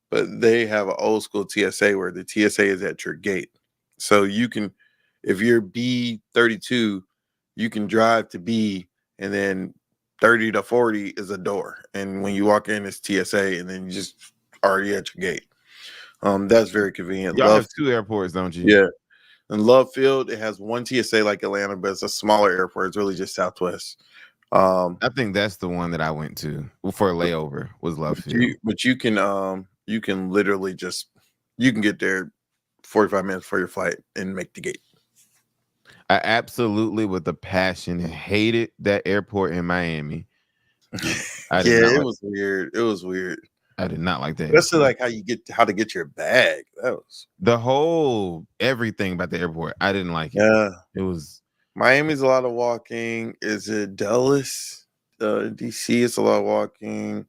but they have an old school TSA where the TSA is at your gate. So you can, if you're B32, you can drive to B, and then 30 to 40 is a door. And when you walk in, it's TSA, and then you just already at your gate. That's very convenient. Y'all have 2 airports, don't you? Yeah. In Love Field, it has one TSA like Atlanta, but it's a smaller airport. It's really just Southwest. I think that's the one that I went to for a layover was Love Field. But you can literally you can get there 45 minutes before your flight and make the gate. I absolutely, with a passion, hated that airport in Miami. It was weird. It was weird. I did not like that. Especially like how to get your bag. That was the whole everything about the airport. I didn't like it. yeah. It was Miami's a lot of walking. Is it Dallas? DC is a lot of walking.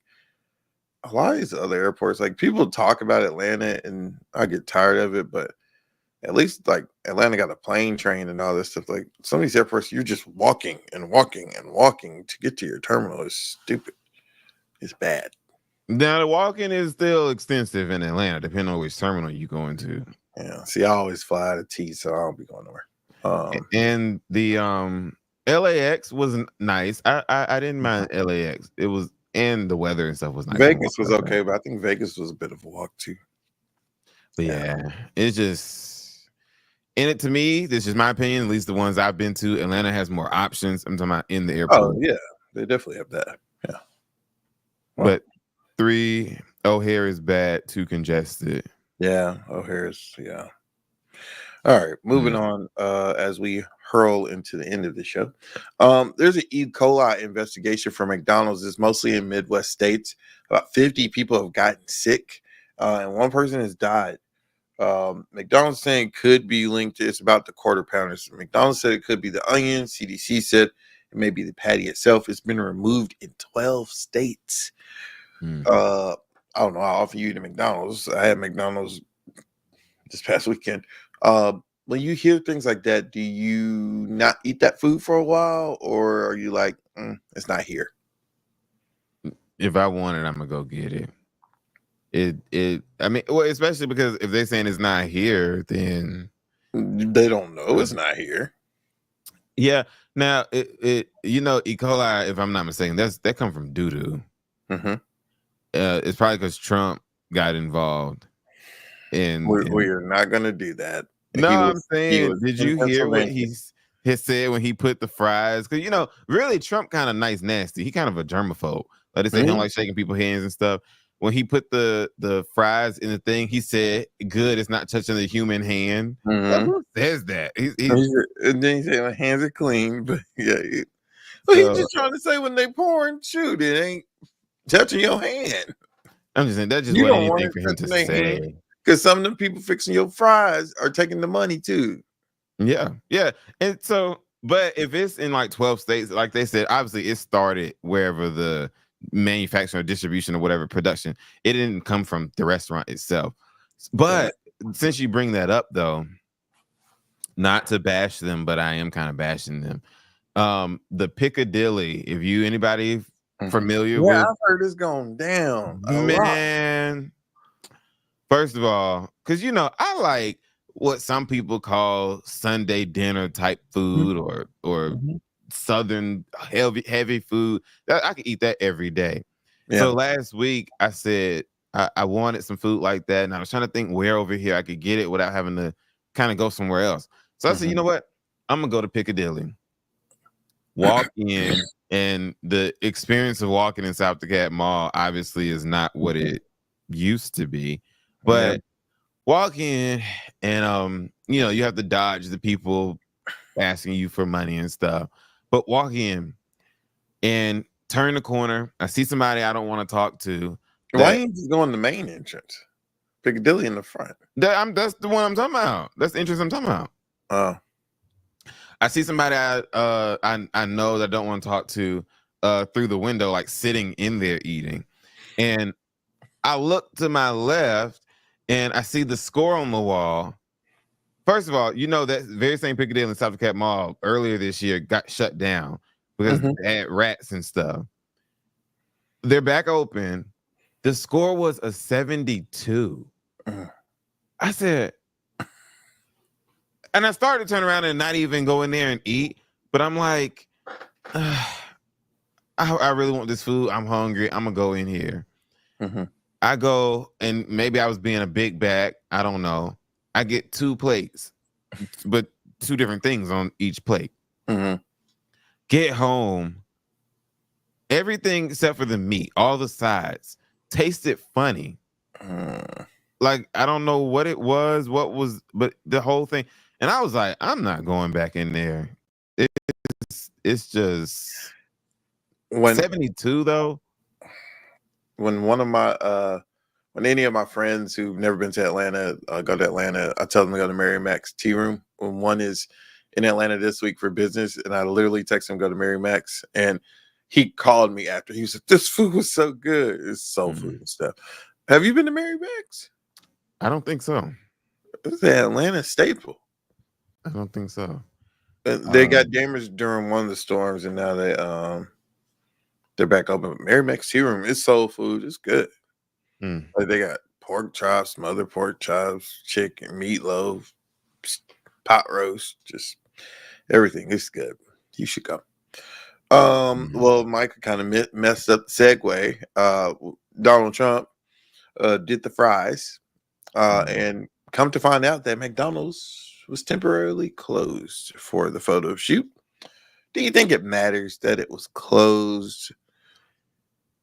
A lot of these other airports, like people talk about Atlanta, and I get tired of it. But at least like Atlanta got a plane train and all this stuff. Like some of these airports, you're just walking and walking and walking to get to your terminal. It's stupid. It's bad. now the walking is still extensive in Atlanta, depending on which terminal you go into. Yeah. See, I always fly out of T, so I don't be going nowhere. And the LAX was nice. I didn't mind LAX. It was, and the weather and stuff was nice. Vegas was okay, but I think Vegas was a bit of a walk too. But yeah, it's just in it to me. This is my opinion. At least the ones I've been to, Atlanta has more options. I'm talking about in the airport. Oh yeah, they definitely have that. Yeah, but 3 O'Hare is bad, 2 congested. Yeah, O'Hare's yeah. All right, moving on. As we hurl into the end of the show, there's an E. coli investigation for McDonald's. It's mostly in Midwest states. About 50 people have gotten sick, and 1 person has died. McDonald's saying it could be linked to, it's about the quarter pounders. McDonald's said it could be the onion. CDC said it may be the patty itself. It's been removed in 12 states. I don't know how often you eat at McDonald's. I had McDonald's this past weekend. When you hear things like that, do you not eat that food for a while, or are you like, it's not here? If I want it, I'm gonna go get it. I mean, well, especially because if they're saying it's not here, then they don't know it's not here. Yeah. Now it E. coli, if I'm not mistaken, that come from doo-doo. It's probably because Trump got involved. We're not gonna do that. No, I'm saying, did you hear what he said when he put the fries? Because really, Trump kind of nice, nasty. He kind of a germaphobe. Like they say, he don't like shaking people's hands and stuff. When he put the fries in the thing, he said, "Good, it's not touching the human hand." Who says that? And then he said, "My hands are clean," but yeah. Well, he's just trying to say when they pouring, shoot, it ain't touching your hand. I'm just saying that just wasn't anything for him to say. Because some of them people fixing your fries are taking the money too. Yeah. And so, but if it's in like 12 states, like they said, obviously it started wherever the manufacturing or distribution or whatever production, it didn't come from the restaurant itself. But since you bring that up though, not to bash them, but I am kind of bashing them. The Piccadilly, if anybody familiar with, I've heard it's going down. Man. First of all, because I like what some people call Sunday dinner type food or Southern heavy food. I could eat that every day. Yeah. So last week I said I wanted some food like that, and I was trying to think where over here I could get it without having to kind of go somewhere else. So I said, you know what? I'm gonna go to Piccadilly. Walk in, and the experience of walking in South DeKalb Mall obviously is not what it used to be. But walk in and you have to dodge the people asking you for money and stuff. But walk in and turn the corner. I see somebody I don't want to talk to. Why ain't you going the main entrance? Piccadilly in the front. That's the one I'm talking about. That's the entrance I'm talking about. Oh. I see somebody I know that I don't want to talk to through the window, like sitting in there eating. And I look to my left and I see the score on the wall. First of all, that very same Piccadilly in South DeKalb Mall earlier this year got shut down because they had rats and stuff. They're back open. The score was a 72. I said, and I started to turn around and not even go in there and eat, but I'm like, I really want this food. I'm hungry. I'm gonna go in here. I go, and maybe I was being a big bag. I don't know. I get 2 plates, but 2 different things on each plate. Get home. Everything except for the meat, all the sides, tasted funny. Like, I don't know what it was, but the whole thing. And I was like, I'm not going back in there. It's just 72 though. when one of my when any of my friends who've never been to Atlanta go to Atlanta, I tell them to go to Mary Mac's Tea Room. When one is in Atlanta this week for business, and I literally text him to go to Mary Mac's, and he called me after. He said, "This food was so good. It's soul food and stuff." Have you been to Mary Mac's? I don't think so. It's an Atlanta staple. I don't think so. They got damaged during one of the storms, and now they're back open. Mary Mac's Tea Room, it's soul food. It's good. Like they got pork chops, smothered pork chops, chicken, meatloaf, pot roast, just everything. It's good. You should go. Well, Mike kind of messed up the segue. Donald Trump did the fries, and come to find out that McDonald's was temporarily closed for the photo shoot. Do you think it matters that it was closed?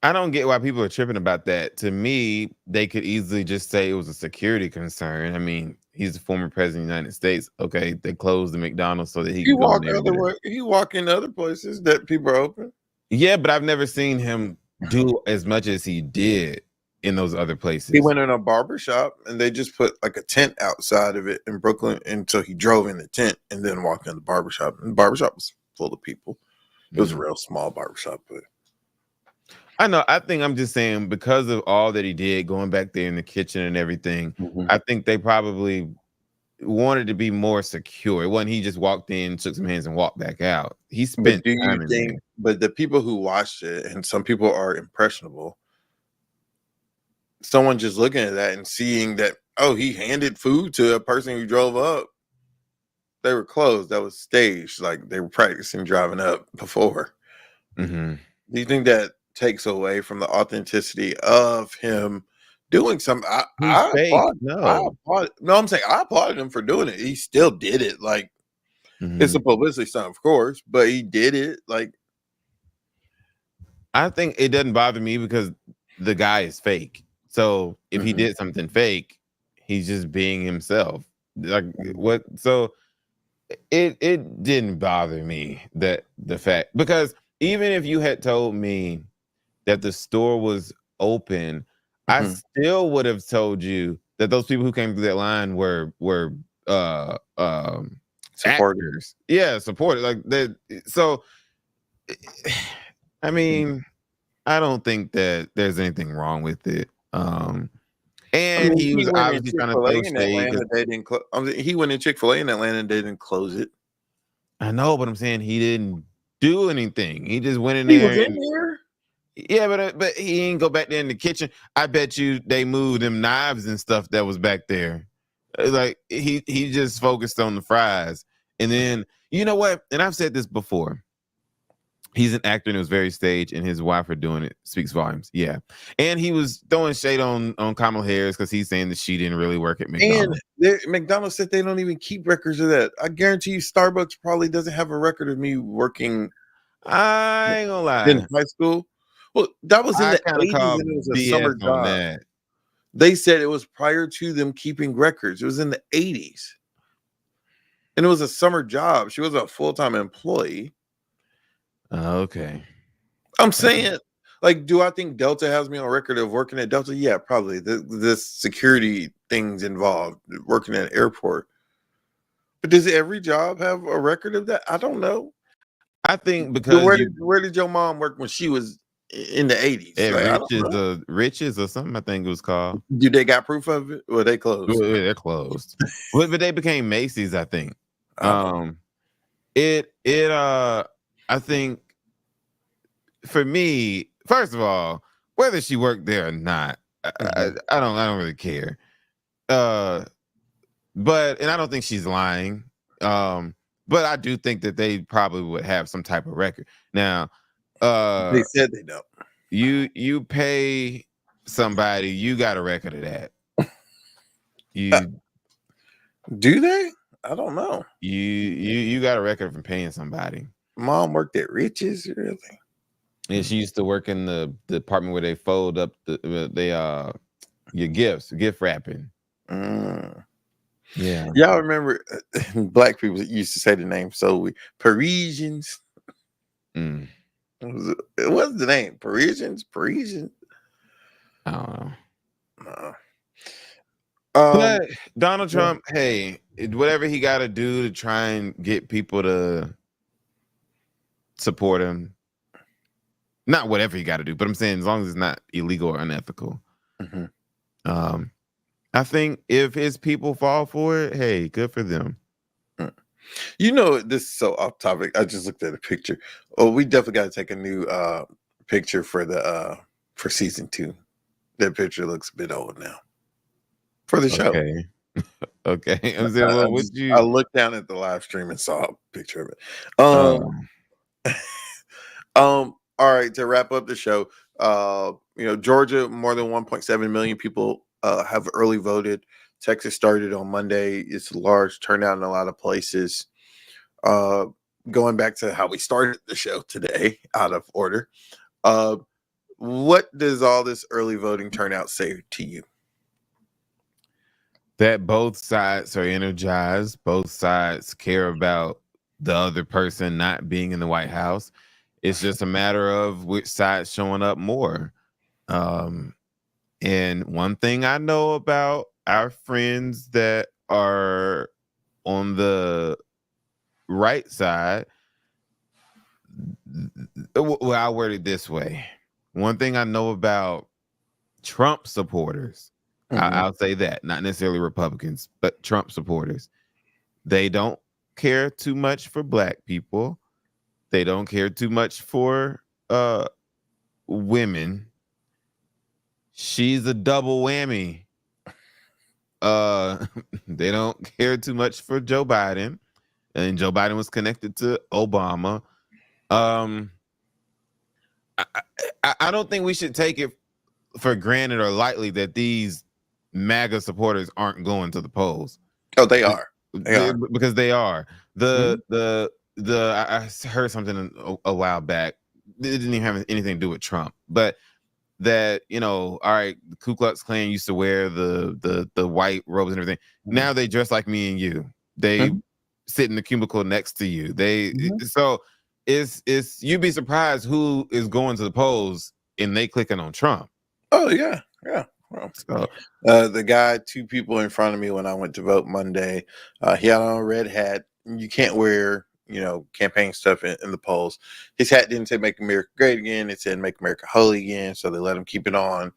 I don't get why people are tripping about that. To me, they could easily just say it was a security concern. I mean, he's the former president of the United States. Okay, they closed the McDonald's so that he could go in there. He walk in other places that people are open. Yeah, but I've never seen him do as much as he did in those other places. He went in a barber shop and they just put like a tent outside of it in Brooklyn, and so he drove in the tent and then walked in the barbershop. And the barbershop was full of people. It was a real small barbershop, but I know. I think I'm just saying because of all that he did, going back there in the kitchen and everything, I think they probably wanted to be more secure. It wasn't he just walked in, shook some hands, and walked back out. He spent time in there. But the people who watched it, and some people are impressionable, someone just looking at that and seeing that, oh, he handed food to a person who drove up. They were closed. That was staged. Like they were practicing driving up before. Do you think that takes away from the authenticity of him doing something? I'm saying I applauded him for doing it. He still did it. Like it's a publicity stunt, of course, but he did it. Like I think it doesn't bother me because the guy is fake. So if he did something fake, he's just being himself. Like what? So it didn't bother me that the fact, because even if you had told me that the store was open, I still would have told you that those people who came through that line were supporters. Yeah, supporters. Like that. So I mean, I don't think that there's anything wrong with it. And he was obviously trying to throw shade. He went in Chick-fil-A in Atlanta and they didn't close it. I know, but I'm saying he didn't do anything. He just went in there. He was in there. Yeah, but he didn't go back there in the kitchen. I bet you they moved them knives and stuff that was back there. Like he just focused on the fries. And then, you know what? And I've said this before. He's an actor and it was very staged, and his wife for doing it speaks volumes. Yeah. And he was throwing shade on Kamala Harris because he's saying that she didn't really work at McDonald's. And McDonald's said they don't even keep records of that. I guarantee you Starbucks probably doesn't have a record of me working. I ain't gonna lie. In high school. Well, that was in the 80s and it was a summer job. They said it was prior to them keeping records. It was in the 80s. And it was a summer job. She was a full-time employee. Okay. I'm saying, like, do I think Delta has me on record of working at Delta? Yeah, probably. This security things involved, working at an airport. But does every job have a record of that? I don't know. I think because where did your mom work when she was in the 80s? At Riches or something, I think it was called. Do they got proof of it? Or they closed? Yeah, they're closed. but they became Macy's, I think. I think for me, first of all, whether she worked there or not, I don't really care. But I don't think she's lying. But I do think that they probably would have some type of record. Now, they said they don't. You pay somebody, you got a record of that. Do they? I don't know. You got a record from paying somebody. Mom worked at Riches, really? And she used to work in the department where they fold up your gifts, gift wrapping. Yeah. Y'all remember black people used to say the name so Parisians. What's the name? Parisians? I don't know. Uh, But Donald Trump, hey, whatever he got to do to try and get people to support him. Not whatever he got to do, but I'm saying as long as it's not illegal or unethical. I think if his people fall for it, hey, good for them. You know, this is so off topic. I just looked at a picture. Oh, we definitely got to take a new picture for the for season 2. That picture looks a bit old now for the show. Okay. Okay. I'm saying, well, would you? I looked down at the live stream and saw a picture of it. All right, to wrap up the show, Georgia, more than 1.7 million people have early voted. Texas started on Monday. It's a large turnout in a lot of places. Going back to how we started the show today, out of order. What does all this early voting turnout say to you? That both sides are energized. Both sides care about the other person not being in the White House. It's just a matter of which side's showing up more. And one thing I know about our friends that are on the right side, well, I'll word it this way. One thing I know about Trump supporters, I'll say that, not necessarily Republicans, but Trump supporters, they don't care too much for Black people. They don't care too much for women. She's a double whammy. They don't care too much for Joe Biden, and Joe Biden was connected to Obama. I don't think we should take it for granted or lightly that these MAGA supporters aren't going to the polls. Oh, they are. Because they are. I heard something a while back. It didn't even have anything to do with Trump, but that, all right, the Ku Klux Klan used to wear the white robes and everything. Now they dress like me and you. They sit in the cubicle next to you. So it's you'd be surprised who is going to the polls and they clicking on Trump. Oh yeah. Well, so the guy, 2 people in front of me when I went to vote Monday, he had on a red hat. You can't wear, campaign stuff in the polls. His hat didn't say "Make America Great Again." It said "Make America Holy Again." So they let him keep it on.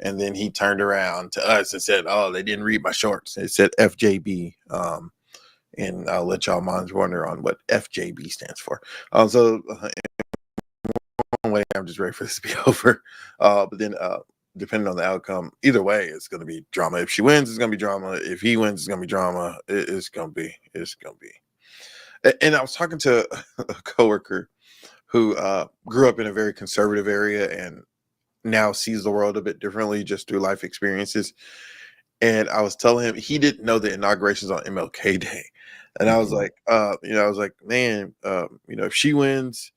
And then he turned around to us and said, "Oh, they didn't read my shorts." It said FJB. And I'll let y'all minds wonder on what FJB stands for. So one way, I'm just ready for this to be over. But then depending on the outcome, either way, it's going to be drama. If she wins, it's going to be drama. If he wins, it's going to be drama. It's going to be. And I was talking to a coworker who grew up in a very conservative area and now sees the world a bit differently just through life experiences. And I was telling him he didn't know the inauguration's on MLK Day. And I was like, man, if she wins,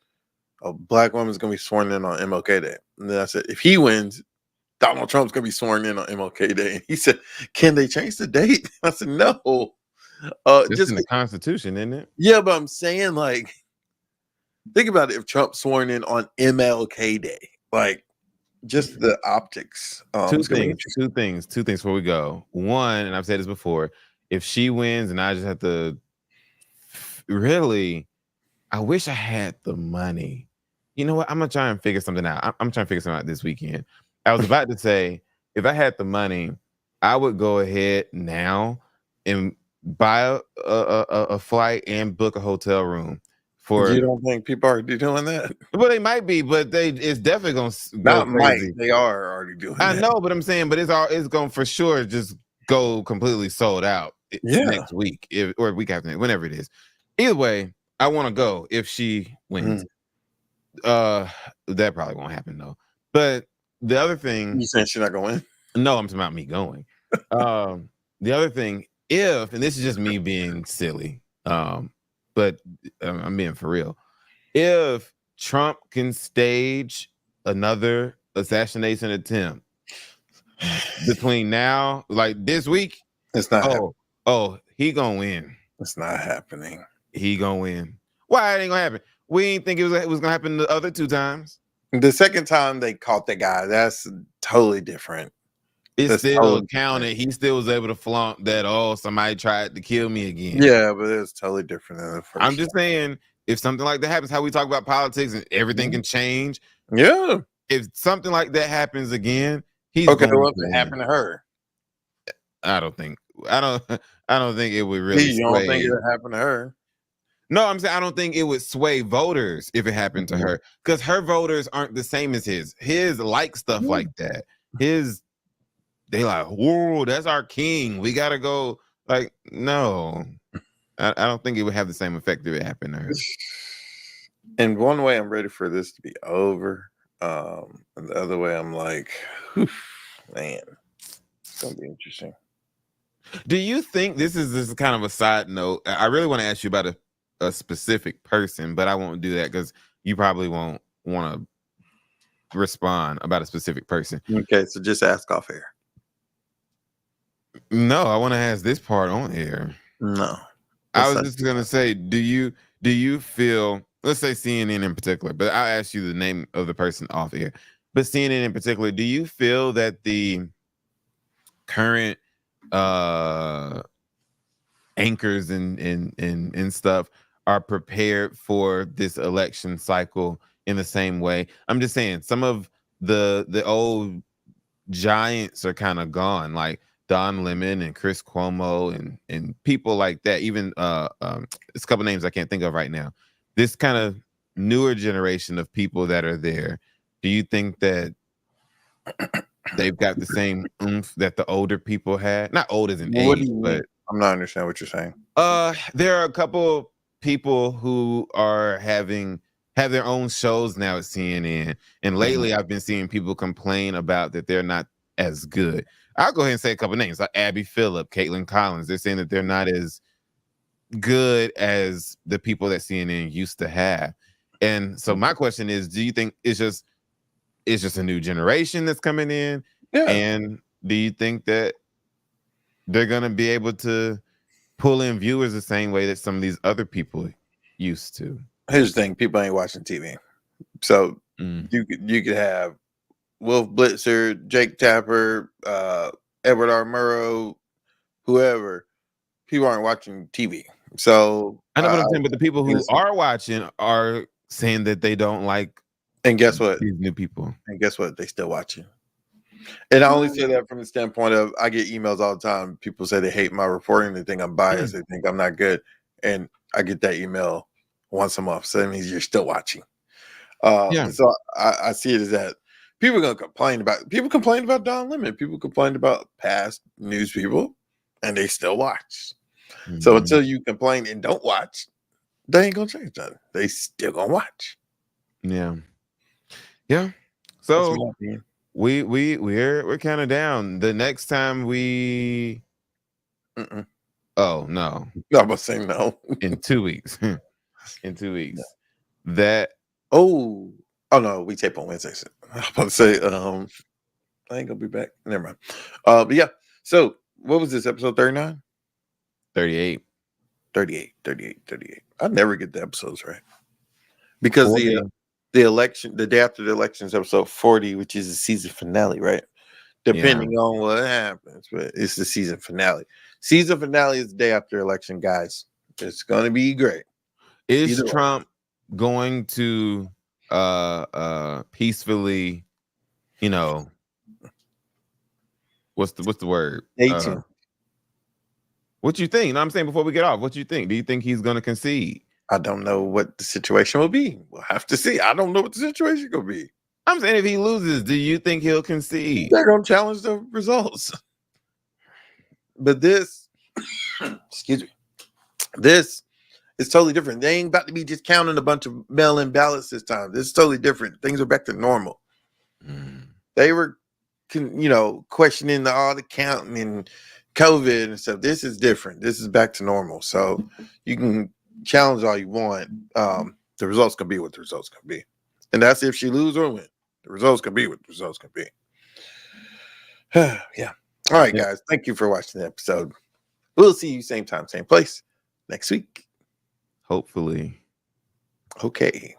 a Black woman's going to be sworn in on MLK Day. And then I said, if he wins, Donald Trump's going to be sworn in on MLK Day. And he said, can they change the date? I said, no. Just in the Constitution, isn't it? Yeah, but I'm saying, think about it. If Trump's sworn in on MLK Day, just the optics. Two things before we go. One, and I've said this before, if she wins and I just have to really, I wish I had the money. You know what? I'm going to try and figure something out. I'm trying to figure something out this weekend. I was about to say, if I had the money, I would go ahead now and buy a flight and book a hotel room. You don't think people are already doing that? Well, they might be, but it's definitely going to go crazy. They are already doing that. I know, but I'm saying, but it's going to for sure just go completely sold out next week or week after, whenever it is. Either way, I want to go if she wins. That probably won't happen though. But the other thing, you saying she's not going? No, I'm talking about me going. The other thing, and this is just me being silly, but I'm being for real. If Trump can stage another assassination attempt between now, this week, it's not. He gonna win. It's not happening. He gonna win. Why it ain't gonna happen? We didn't think it was gonna happen the other 2 times. The second time they caught that guy, that's totally different. It's That's still totally counted. different. He still was able to flaunt that. Oh, somebody tried to kill me again. Yeah, but it's totally different than the first. I'm just saying, if something like that happens, how we talk about politics and everything can change. Yeah. If something like that happens again, he's Okay, going what to happened to her? I don't think it would really You don't think sway. it happened to her? No, I'm saying I don't think it would sway voters if it happened to her, because her voters aren't the same as his. His like stuff like that. They like, whoa, that's our king. We gotta go. Like, no, I don't think it would have the same effect if it happened to her. In one way, I'm ready for this to be over. And the other way, I'm like, man, it's gonna be interesting. Do you think this is kind of a side note? I really want to ask you about a specific person, but I won't do that because you probably won't want to respond about a specific person. Okay, so just ask off air. No, I want to ask this part on air. No. I was just gonna say, do you feel, let's say CNN in particular, but I'll ask you the name of the person off air. But CNN in particular, do you feel that the current anchors and stuff are prepared for this election cycle in the same way? I'm just saying, some of the old giants are kind of gone, like Don Lemon and Chris Cuomo and people like that. Even it's a couple names I can't think of right now. This kind of newer generation of people that are there, do you think that they've got the same oomph that the older people had? Not old as in age, but I'm not understanding what you're saying. There are a couple people who are have their own shows now at CNN, and lately I've been seeing people complain about that they're not as good. I'll go ahead and say a couple names like Abby Phillip, Caitlin Collins. They're saying that they're not as good as the people that CNN used to have. And so my question is, do you think it's just a new generation that's coming in? Yeah. And do you think that they're gonna be able to pull in viewers the same way that some of these other people used to? Here's the thing: people ain't watching TV, so you could have Wolf Blitzer, Jake Tapper, Edward R. Murrow, whoever. People aren't watching TV, so I know what I'm saying. But the people who are watching are saying that they don't like. And guess what? These new people. And guess what? They still watching. And I only say that from the standpoint of I get emails all the time. People say they hate my reporting. They think I'm biased. They think I'm not good. And I get that email once a month. So that means you're still watching. So I see it as that people are going to complain about Don Lemon. People complain about past news people, and they still watch. So until you complain and don't watch, they ain't going to change nothing. They still going to watch. Yeah. So we're kind of down. The next time we oh no. I'm gonna say no. In 2 weeks. In 2 weeks. Yeah. That oh no, we tape on Wednesdays. I was about to say I ain't gonna be back. Never mind. But yeah. So what was this, episode 39? 38. 38. I never get the episodes right. Because the election, the day after the election is episode 40, which is the season finale, right? Depending on what happens, but it's the season finale. Season finale is the day after election, guys. It's gonna be great. Is Trump going to peacefully, what's the word? Stay tuned. What you think? I'm saying before we get off, what you think? Do you think he's gonna concede? I don't know what the situation will be. We'll have to see. I don't know what the situation will be. I'm saying if he loses, do you think he'll concede? They're going to challenge the results. But this, excuse me, this is totally different. They ain't about to be just counting a bunch of mail-in ballots this time. This is totally different. Things are back to normal. They were, questioning all the counting and COVID and stuff. This is different. This is back to normal. So you can challenge all you want. The results can be what the results can be. And that's if she lose or win. The results can be what the results can be. Yeah. All right, guys. Thank you for watching the episode. We'll see you same time, same place next week. Hopefully. Okay.